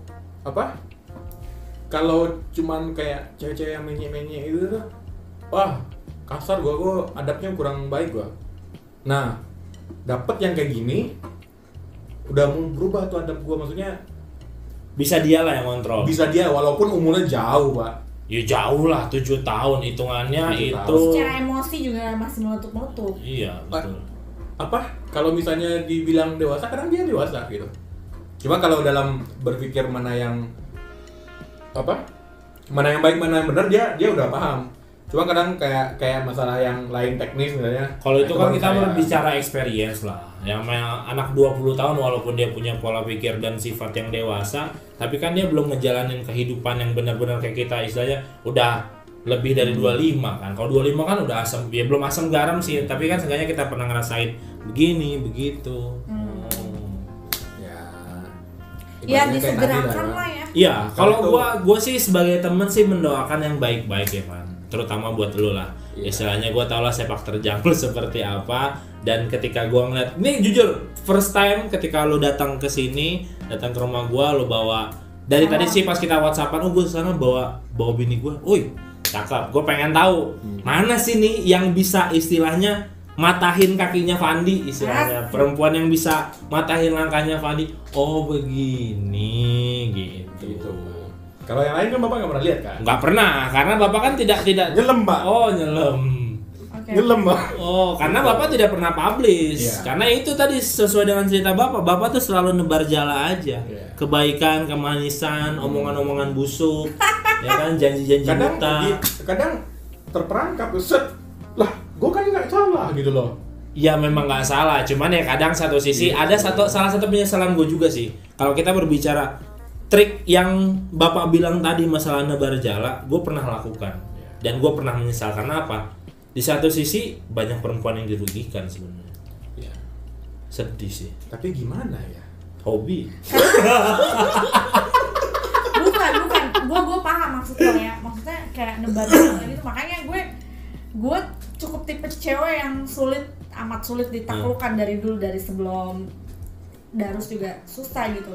cuman kayak cewek-cewek yang menye-menye itu tuh, wah kasar gue adabnya kurang baik gue. Nah, dapet yang kayak gini, udah mau berubah tuh adab gue, maksudnya bisa dia lah yang kontrol. Bisa dia, walaupun umurnya jauh Pak. Ya jauh lah, 7 tahun hitungannya 7 itu. Tahun. Secara emosi juga masih meletup-meletup. Iya betul. Kalau misalnya dibilang dewasa, kadang dia dewasa gitu. Cuma kalau dalam berpikir mana yang baik mana yang benar, dia udah paham. Cuma kadang kayak masalah yang lain teknis misalnya. Kalau itu kan kita berbicara experience lah. Yang anak 20 tahun walaupun dia punya pola pikir dan sifat yang dewasa, tapi kan dia belum ngejalanin kehidupan yang benar-benar kayak kita, istilahnya udah lebih dari 25 kan. Kalau 25 kan udah asam, ya belum asam garam sih, tapi kan seenggaknya kita pernah ngerasain begini, begitu. Ya disegerakan lah ya. Iya, kalau gua sih sebagai temen sih mendoakan yang baik-baik ya Pan, terutama buat lu lah. Istilahnya gua tau lah sepak terjang lu seperti apa, dan ketika gua ngeliat, nih jujur first time ketika lu datang ke sini, datang ke rumah gua, lu bawa dari tadi sih pas kita WhatsAppan, gua sana bawa bini gua, cakep. Gua pengen tahu mana sih nih yang bisa istilahnya matahin kakinya Fandi, istilahnya perempuan yang bisa matahin langkahnya Fandi. Oh begini gitu. Kalau yang lain kan Bapak nggak pernah lihat kan? Nggak pernah, karena Bapak kan tidak nyelem Pak. Oh nyelem. Okay. Nyelem Pak. Oh karena Bapak tidak pernah publish. Karena itu tadi sesuai dengan cerita Bapak tuh selalu nebar jala aja. Kebaikan, kemanisan, omongan-omongan busuk, ya kan, janji-janji buta. Kadang terperangkap, lah gue kan nggak salah gitu loh. Ya memang nggak salah, cuman ya kadang satu sisi ada salah satu penyesalan gue juga sih. Kalau kita berbicara trik yang Bapak bilang tadi masalah nebar jala, gue pernah lakukan dan gue pernah menyesal. Karena apa? Di satu sisi banyak perempuan yang dirugikan sebenarnya. Sedih sih. Tapi gimana ya? Hobi. bukan. Gue paham maksudnya ya. Maksudnya kayak nebar jala gitu. Makanya gue cukup tipe cewek yang amat sulit ditaklukkan dari dulu, dari sebelum Darus juga susah gitu.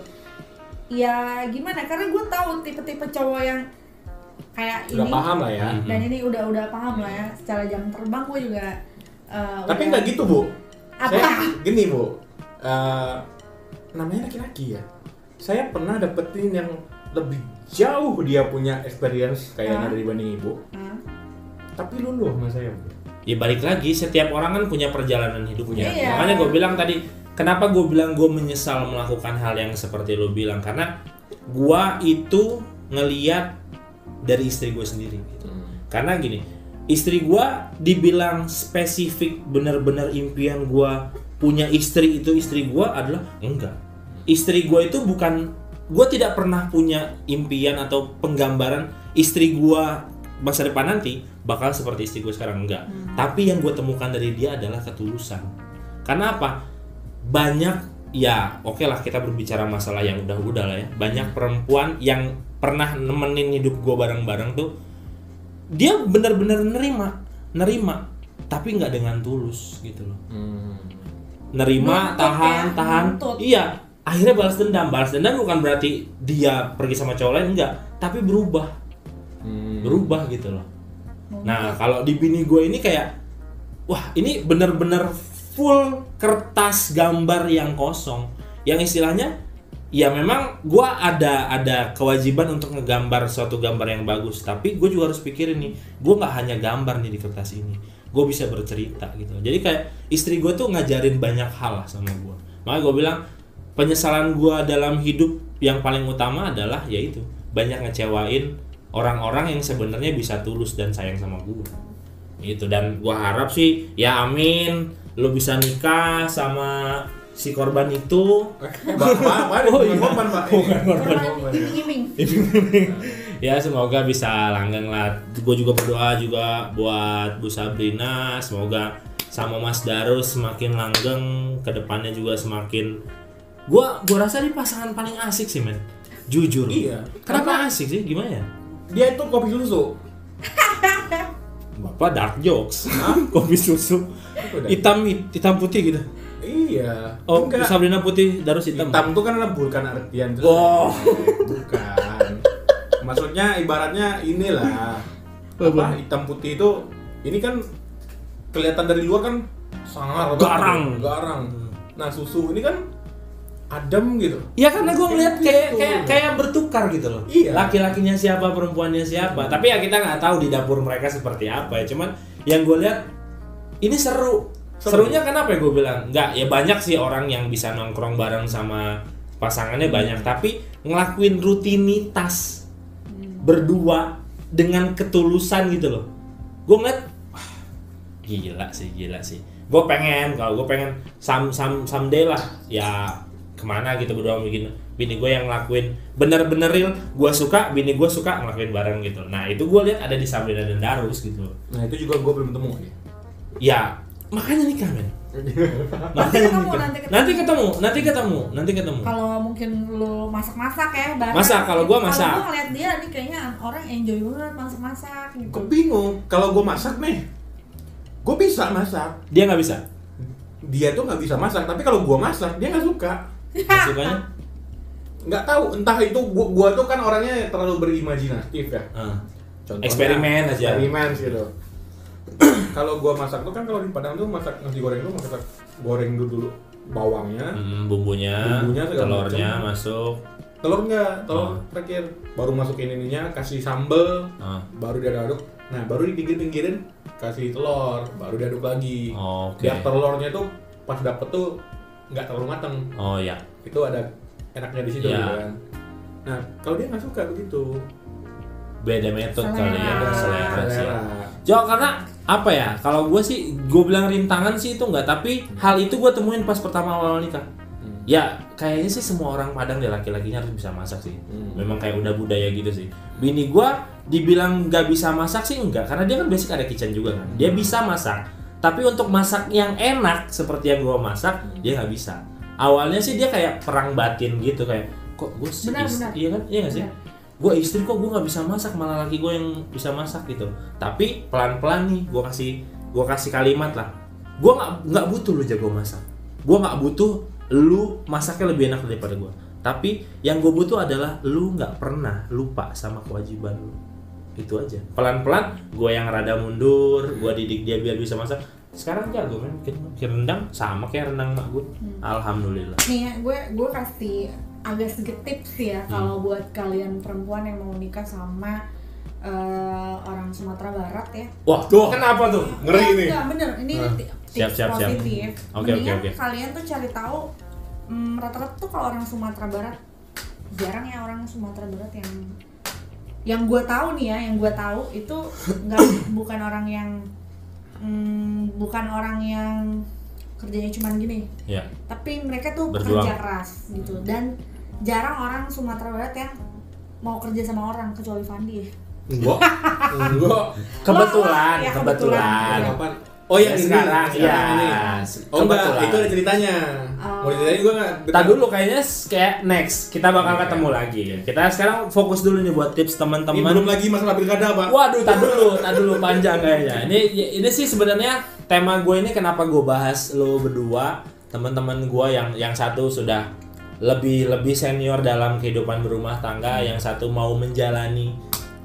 Ya gimana? Karena gue tahu tipe-tipe cowok yang kayak udah ini. Paham lah ya. Dan ini udah paham lah ya. Secara jam terbang gue juga. Tapi nggak gitu Bu. Apa? Saya gini Bu. Namanya laki-laki ya. Saya pernah dapetin yang lebih jauh dia punya experience kayaknya dibanding Ibu. Tapi luluh sama saya. Ya balik lagi, setiap orang kan punya perjalanan hidupnya. Iya. Makanya gue bilang tadi, kenapa gue bilang gue menyesal melakukan hal yang seperti lo bilang, karena gue itu ngeliat dari istri gue sendiri gitu. Karena gini, istri gue dibilang spesifik benar-benar impian gue punya istri itu istri gue adalah enggak. Istri gue itu bukan, gue tidak pernah punya impian atau penggambaran istri gue masa depan nanti bakal seperti istri gue sekarang, enggak. Tapi yang gue temukan dari dia adalah ketulusan. Karena apa? Banyak, ya oke lah kita berbicara masalah yang udah lah ya. Banyak perempuan yang pernah nemenin hidup gue bareng-bareng tuh, dia benar-benar nerima, tapi nggak dengan tulus gitu loh. Nerima, tahan. Iya, akhirnya balas dendam bukan berarti dia pergi sama cowok lain, enggak, tapi berubah gitu loh. Nah kalau di bini gue ini kayak, wah ini bener-bener full kertas gambar yang kosong, yang istilahnya ya memang gue ada kewajiban untuk ngegambar suatu gambar yang bagus, tapi gue juga harus pikirin nih, gue nggak hanya gambar nih di kertas ini, gue bisa bercerita gitu. Jadi kayak istri gue tuh ngajarin banyak hal lah sama gue. Makanya gue bilang penyesalan gue dalam hidup yang paling utama adalah yaitu banyak ngecewain orang-orang yang sebenarnya bisa tulus dan sayang sama gue. Itu, dan gue harap sih ya amin lo bisa nikah sama si korban itu. Ya semoga bisa langgeng lah. Gue juga berdoa juga buat Bu Sabrina, semoga sama Mas Darus semakin langgeng, kedepannya juga semakin. Gue rasa ini pasangan paling asik sih men, jujur. Iya. Kenapa asik sih? Gimana ya? Dia itu kopi susu. Bapak dark jokes. Kopi susu. Hitam putih gitu. Iya. Oh, enggak. Sabrina putih, Darus hitam. Hitam tuh kan bukan artian itu. Oh. Bukan. Maksudnya ibaratnya inilah. Apa? Hitam putih itu ini kan kelihatan dari luar kan sangar garang. Nah, susu ini kan adem gitu. Ya karena gue ngeliat kayak bertukar gitu loh. Iya. Laki-lakinya siapa, perempuannya siapa. Tapi ya kita nggak tahu di dapur mereka seperti apa ya. Cuman yang gue lihat ini seru. Serunya kenapa ya gue bilang? Enggak, ya banyak sih orang yang bisa nongkrong bareng sama pasangannya banyak, tapi ngelakuin rutinitas berdua dengan ketulusan gitu loh. Gue ngeliat gila sih. Gue pengen someday lah ya kemana gitu berdua bikin bini gue yang ngelakuin bener-bener real, gue suka, bini gue suka ngelakuin bareng gitu. Nah itu gue lihat ada di Sabrina dan Darus gitu. Nah itu juga gue belum ketemu ya. Makanya nikah men. Nanti ketemu. Kalau mungkin lu masak-masak ya bareng. Masak, kalau gua masak. Kalau gua ngeliat dia nih kayaknya orang enjoy banget masak-masak gitu. Gue bingung. Kalau gue masak nih, gue bisa masak. Dia nggak bisa. Dia tuh nggak bisa masak, tapi kalau gue masak dia nggak suka. Sukanya? Nggak tahu. Entah itu gue tuh kan orangnya terlalu berimajinatif ya. Contohnya, eksperimen gitu. Kalau gua masak tuh kan kalau di Padang tuh masak nasi goreng tuh masak goreng dulu bawangnya, bumbunya telurnya masuk. Telur terakhir baru masukin ininya, kasih sambel, baru diaduk. Nah baru dipinggir-pinggirin kasih telur, baru diaduk lagi. Biar telurnya tuh pas dapet tuh nggak terlalu matang. Oh ya. Itu ada enaknya di situ kan. Nah kalau dia nggak suka begitu. Beda metode kali ya, selera. Jo, karena apa ya? Kalau gue sih, gue bilang rintangan sih itu enggak, tapi hal itu gue temuin pas pertama awal nikah. Ya, kayaknya sih semua orang Padang deh laki-lakinya harus bisa masak sih. Memang kayak udah budaya gitu sih. Bini gue dibilang nggak bisa masak sih enggak, karena dia kan basic ada kitchen juga kan. Dia bisa masak, tapi untuk masak yang enak seperti yang gue masak, dia nggak bisa. Awalnya sih dia kayak perang batin gitu, kayak kok gue sih, iya kan, iya nggak sih? Gue istri kok gue nggak bisa masak, malah laki gue yang bisa masak gitu. Tapi pelan-pelan nih gue kasih kalimat lah, gue nggak butuh lu jago masak, gue nggak butuh lu masaknya lebih enak daripada gue, tapi yang gue butuh adalah lu nggak pernah lupa sama kewajiban lu. Itu aja. Pelan-pelan gue yang rada mundur, gue didik dia biar bisa masak. Sekarang jago kan, bikin rendang sama kayak rendang mak gue. Alhamdulillah. Nih ya, gue kasih agak sedikit tips ya kalau buat kalian perempuan yang mau nikah sama orang Sumatera Barat ya. Wah, tuh kenapa tuh? Ngeri ini. Enggak, bener. Ini tips positif. Mendingan kalian tuh cari tahu rata-rata tuh kalau orang Sumatera Barat jarang ya orang Sumatera Barat yang gue tahu nih ya, yang gue tahu itu bukan orang yang kerjanya cuman gini. Ya. Tapi mereka tuh kerja keras gitu dan jarang orang Sumatera Barat yang mau kerja sama orang kecuali Fandi. Enggak. Kebetulan. Oh yang sekarang ya. Oh enggak, itu ada ceritanya. Mau diceritain juga enggak? Entar dulu kayaknya kayak next kita bakal ketemu lagi. Kita sekarang fokus dulu nih buat tips teman-teman. Ini belum lagi masalah pilkada, Pak. Waduh, tar dulu panjang kayaknya. Ini sih sebenarnya tema gue ini kenapa gue bahas lo berdua, teman-teman gue yang satu sudah lebih senior dalam kehidupan berumah tangga, yang satu mau menjalani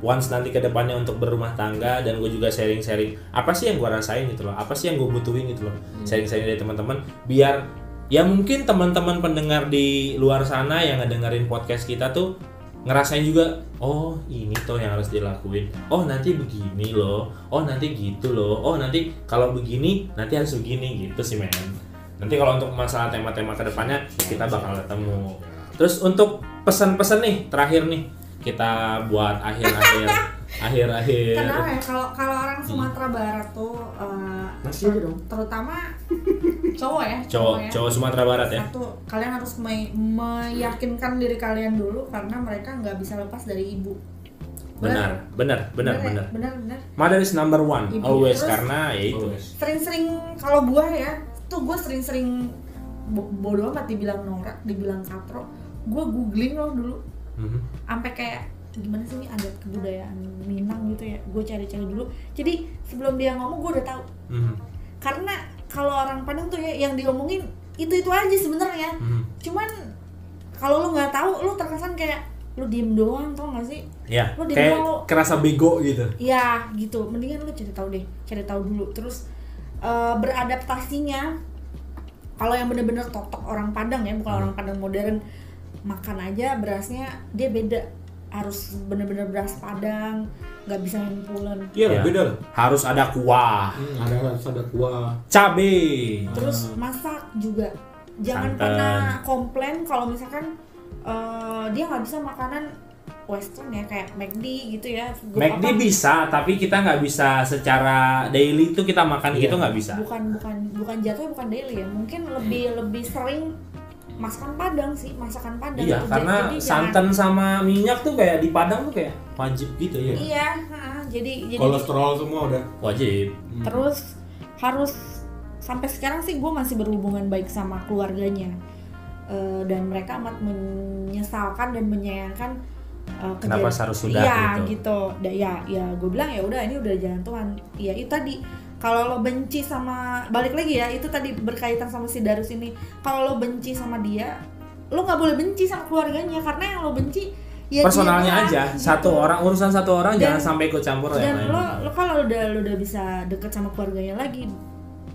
once nanti ke depannya untuk berumah tangga, dan gue juga sharing-sharing apa sih yang gue rasain gitu loh, apa sih yang gue butuhin gitu loh, sharing-sharing dari teman-teman, biar ya mungkin teman-teman pendengar di luar sana yang ngedengerin podcast kita tuh ngerasain juga, oh ini tuh yang harus dilakuin, oh nanti begini loh, oh nanti gitu loh, oh nanti kalau begini nanti harus begini gitu sih men. Nanti kalau untuk masalah tema-tema kedepannya kita bakal ketemu. Terus untuk pesan-pesan nih terakhir nih kita buat akhir-akhir. Kenapa ya kalau orang Sumatera Barat tuh masih aja dong. Terutama cowok ya. Cowok Sumatera Barat ya. Satu, kalian harus meyakinkan diri kalian dulu karena mereka nggak bisa lepas dari ibu. Benar. Benar. Mother is number one Ibu. always. Terus, karena ya itu. Sering-sering kalau gue ya, tuh gue sering-sering bodoh amat dibilang norak, dibilang katro. Gue googling loh dulu. Sampai kayak gimana sih ini adat kebudayaan Minang gitu ya, gue cari-cari dulu. Jadi sebelum dia ngomong gue udah tahu. Karena kalau orang Padang tuh ya yang diomongin itu aja sebenarnya. Cuman kalau lu nggak tahu, lu terkesan kayak lu diem doang, tau nggak sih? Ya. Lu diem Kayak doang, kerasa bego gitu. ya gitu. Mendingan lu cari tahu dulu. Terus beradaptasinya, kalau yang bener-bener totok orang Padang ya, bukan orang Padang modern, makan aja berasnya dia beda. Harus bener-bener beras Padang, nggak bisa nyempulan. Iya, beda lah. Harus ada kuah, Harus ada kuah, cabe. Terus masak juga. Jangan Santan. pernah komplain kalau misalkan dia nggak bisa makanan western ya, kayak McD gitu ya. McD bisa, tapi kita nggak bisa secara daily itu kita makan gitu, nggak bisa. Bukan jatuhnya bukan daily ya. Mungkin lebih sering masakan Padang sih, masakan Padang. Iya, karena santan sama minyak tuh kayak di Padang tuh kayak wajib gitu ya. Iya, jadi kolesterol semua udah Wajib. Terus harus sampai sekarang sih gue masih berhubungan baik sama keluarganya. Dan mereka amat menyesalkan dan menyayangkan Kenapa harus sudah gitu. Ya gue bilang ya udah, ini udah jalan Tuhan. Ya itu tadi, kalau lo benci sama, balik lagi ya, itu tadi berkaitan sama si Darus ini. Kalau lo benci sama dia, lo nggak boleh benci sama keluarganya, karena yang lo benci ya personalnya dia, aja. gitu. Urusan satu orang Dan- jangan sampai ikut campur yang Dan lain. lo kalau udah bisa deket sama keluarganya lagi,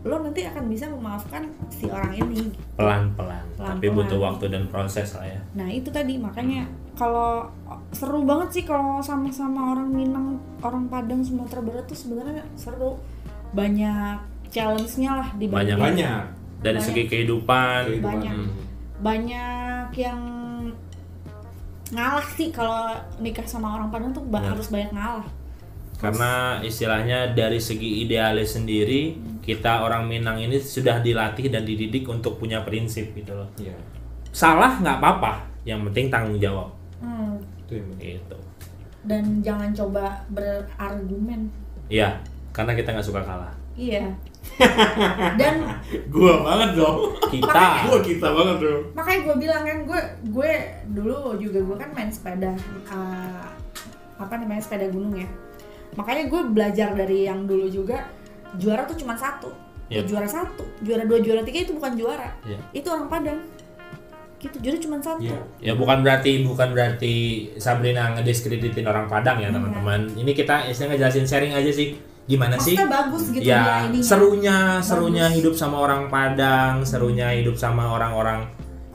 lo nanti akan bisa memaafkan si orang ini. Pelan-pelan, tapi Pelan-pelan. butuh waktu dan proses lah ya. Nah itu tadi, makanya kalau seru banget sih kalau sama-sama orang Minang, orang Padang, Sumatera Barat tuh sebenarnya seru. Banyak challenge-nya lah di Banyak. Dari Banyak. segi kehidupan. Banyak yang ngalah sih. Kalau nikah sama orang Padang tuh harus banyak ngalah. Karena istilahnya dari segi idealis sendiri, kita orang Minang ini sudah dilatih dan dididik untuk punya prinsip gitu loh. Iya. Salah nggak apa-apa, yang penting tanggung jawab. Itu yang penting. Gitu. Dan jangan coba berargumen. Iya, karena kita nggak suka kalah. Iya. Dan Gua banget dong. Kita. Kita banget dong. makanya gue bilang kan, gue dulu juga gue kan main sepeda, sepeda gunung ya. Makanya gue belajar dari yang dulu juga, juara tuh cuma satu. Ya, Yep. juara satu, juara dua, juara tiga itu bukan juara. Iya. Itu orang Padang. Gitu, juara cuma satu. Iya. Ya bukan berarti Sabrina ngediskreditin orang Padang ya teman-teman. Ini kita istilahnya ngejelasin sharing aja sih. Gimana sih? Maksudnya bagus gitu Ya, ininya. serunya Bagus. hidup sama orang Padang, serunya hidup sama orang-orang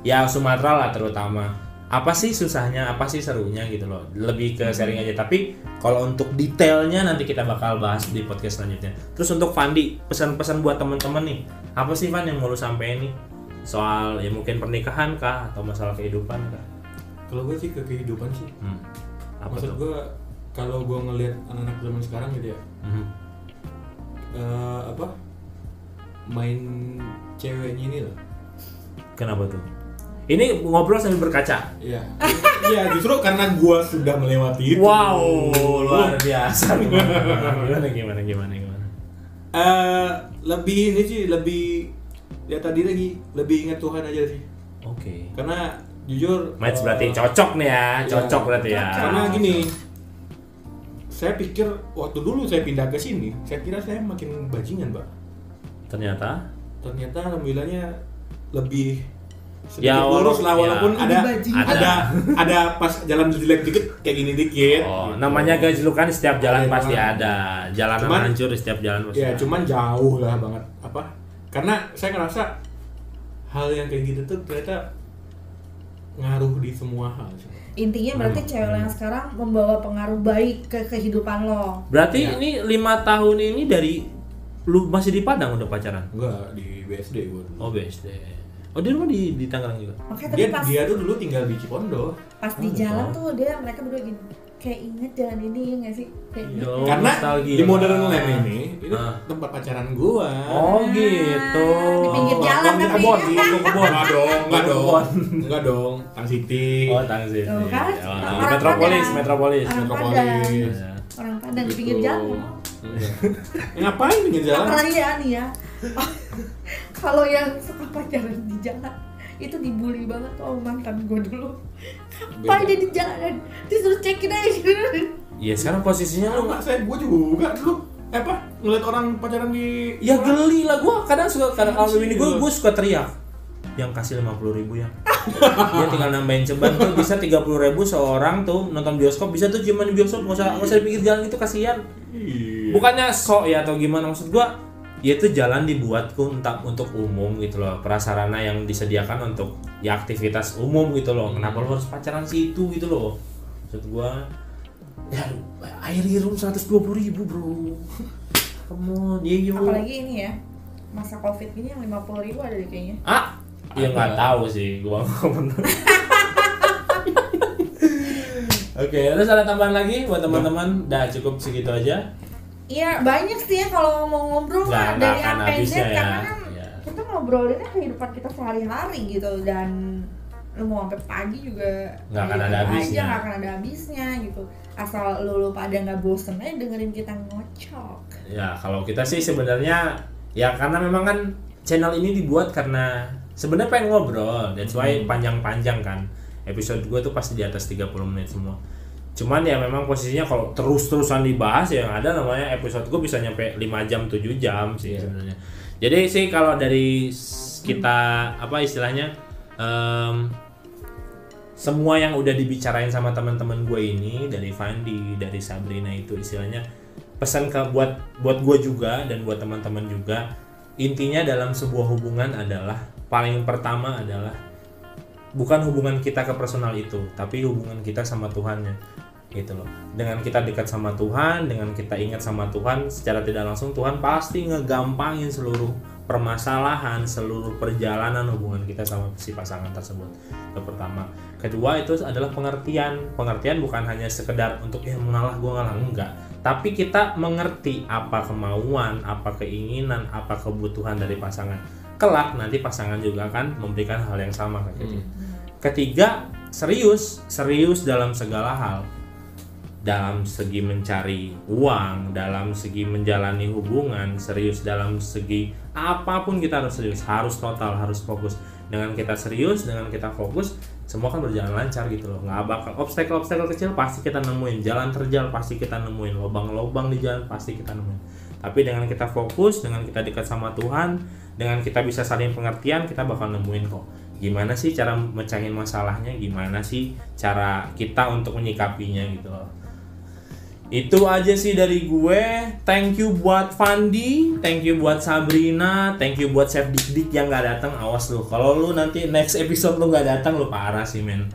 ya Sumatera lah terutama. Apa sih susahnya, apa sih serunya gitu loh. Lebih ke sharing aja. Tapi kalau untuk detailnya nanti kita bakal bahas di podcast selanjutnya. Terus untuk Fandi, pesan-pesan buat teman-teman nih. Apa sih Van yang mau lu sampein nih? Soal ya mungkin pernikahan kah atau masalah kehidupan kah? Kalau gue sih ke kehidupan sih. Apa Maksud tuh? gue kalau gue ngelihat anak-anak zaman sekarang gitu ya, main ceweknya ini loh. Kenapa tuh? Ini ngobrol sambil berkaca. Iya. Iya, justru karena gue sudah melewati itu. Wow, luar biasa. Gimana? Lebih ini sih, lebih ya tadi lagi lebih ingat Tuhan aja sih. Oke. Karena jujur Match berarti cocok nih ya, cocok berarti ya. Karena gini, saya pikir waktu dulu saya pindah ke sini, saya kira saya makin bajingan, Mbak. Ternyata Ternyata alhamdulillahnya lebih sedikit lurus lah, walaupun ada pas jalan jelek dikit kayak gini dikit. Oh, namanya gajlukan di setiap jalan pasti ada. Jalanan hancur di setiap jalan pasti. Ya, cuman jauh lah banget karena saya ngerasa hal yang kayak gitu tuh ternyata ngaruh di semua hal. Intinya berarti cewek yang sekarang membawa pengaruh baik ke kehidupan lo. Berarti ini 5 tahun ini dari lu masih di Padang udah pacaran? Enggak, di BSD gua dulu. Oh, BSD. Oh, dia rumah di Tangerang juga. Oke, Dia tuh dulu tinggal di Cipondo. Pas di jalan tuh mereka berdua gini. Kayak inget jalan ini ya nggak sih? Karena di Modern Land ini itu tempat pacaran gua. Oh gitu. Di pinggir jalan di tapi. kebon. Enggak dong. Tang City. Oh, Tang City. Tuh kan? Metropolis. Orang Padang di pinggir jalan. Ngapain pinggir jalan? Apalagi ya. Kalau yang suka pacaran di jalan itu dibully banget tuh mantan gue dulu. Ngapain dia di jalan? Disuruh cekin aja. Iya, sekarang posisinya lu gue juga dulu ngeliat orang pacaran di ya geli lah. Gue kadang kalau ini gue suka teriak, yang kasih 50.000 ya. Dia tinggal nambahin ceban tuh bisa 30.000 seorang tuh nonton bioskop, bisa tuh cuma di bioskop, nggak usah di pinggir jalan gitu, kasihan. Bukannya sok ya atau gimana, maksud gue ya itu jalan dibuatku untuk umum gitu loh, prasarana yang disediakan untuk ya aktivitas umum gitu loh. Kenapa lo harus pacaran situ gitu loh? Maksud gua ya air hirum 120.000 bro. Come on, yo. Apalagi ini ya, masa Covid ini yang 50.000 ada deh kayaknya. Ya nggak tahu sih, gua nggak bener. Oke, terus ada tambahan lagi buat teman-teman? Dah cukup segitu aja. Iya, banyak sih ya kalau mau ngobrol nggak dari akan A sampai Z, habisnya karena ya. kan kita ngobrolinnya kehidupan kita sehari-hari gitu, dan lu mau sampai pagi juga nggak akan ada habisnya. Nggak akan ada habisnya gitu. Asal lu pada nggak bosen aja dengerin kita ngocok. Ya, kalau kita sih sebenarnya ya karena memang kan channel ini dibuat karena sebenarnya pengen ngobrol, that's why panjang-panjang kan. Episode gue tuh pasti di atas 30 menit semua. Cuman ya memang posisinya kalau terus-terusan dibahas ya yang ada namanya episode gue bisa nyampe 5 jam 7 jam sih sebenarnya. Jadi sih kalau dari kita istilahnya semua yang udah dibicarain sama teman-teman gue ini, dari Fandi, dari Sabrina, itu istilahnya pesan buat gue juga dan buat teman-teman juga, intinya dalam sebuah hubungan adalah paling pertama adalah bukan hubungan kita ke personal itu, tapi hubungan kita sama Tuhannya gitu loh. Dengan kita dekat sama Tuhan, dengan kita ingat sama Tuhan, secara tidak langsung Tuhan pasti ngegampangin seluruh permasalahan, seluruh perjalanan hubungan kita sama si pasangan tersebut. Itu pertama. Kedua itu adalah pengertian. Pengertian bukan hanya sekedar untuk mengalah gue ngalah, enggak. Tapi kita mengerti apa kemauan, apa keinginan, apa kebutuhan dari pasangan. Kelak nanti pasangan juga akan memberikan hal yang sama kayak gitu. Ketiga, serius dalam segala hal. Dalam segi mencari uang, dalam segi menjalani hubungan, serius dalam segi apapun kita harus serius, harus total, harus fokus. Dengan kita serius, dengan kita fokus, semua kan berjalan lancar gitu loh. Nggak bakal obstacle kecil pasti kita nemuin, jalan terjal pasti kita nemuin, lubang-lubang di jalan pasti kita nemuin. Tapi dengan kita fokus, dengan kita dekat sama Tuhan, dengan kita bisa saling pengertian, kita bakal nemuin kok. Gimana sih cara mecahin masalahnya, gimana sih cara kita untuk menyikapinya gitu loh. Itu aja sih dari gue. Thank you buat Fandi, thank you buat Sabrina, thank you buat Chef Dik yang gak datang. Awas lu, kalau lu nanti next episode lu gak datang, lu parah sih men.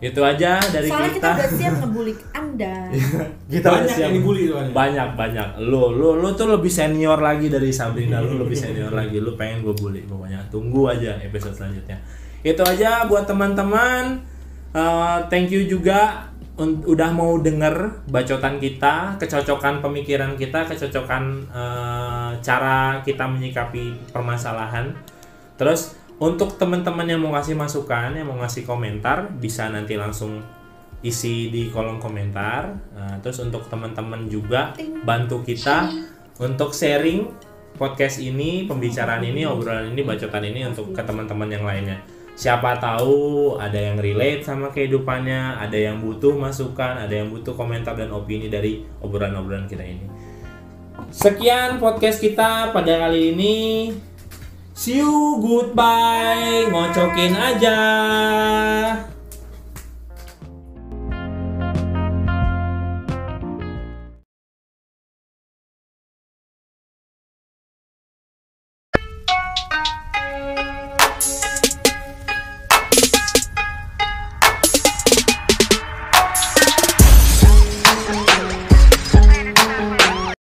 Itu aja dari soalnya kita. Soalnya kita udah siap ngebulik Anda. Kita banyak udah siap yang dibully soalnya. Banyak. Lu tuh lebih senior lagi dari Sabrina, lu lebih senior lagi. Lu pengen gue bully pokoknya. Tunggu aja episode selanjutnya. Itu aja buat teman-teman. Thank you juga udah mau denger bacotan kita, kecocokan pemikiran kita, kecocokan cara kita menyikapi permasalahan. Terus untuk teman-teman yang mau ngasih masukan, yang mau ngasih komentar, bisa nanti langsung isi di kolom komentar. Terus untuk teman-teman juga bantu kita untuk sharing podcast ini, pembicaraan ini, obrolan ini, bacotan ini untuk ke teman-teman yang lainnya. Siapa tahu ada yang relate sama kehidupannya, ada yang butuh masukan, ada yang butuh komentar dan opini dari obrolan-obrolan kita ini. Sekian podcast kita pada kali ini. See you, goodbye, ngocokin aja.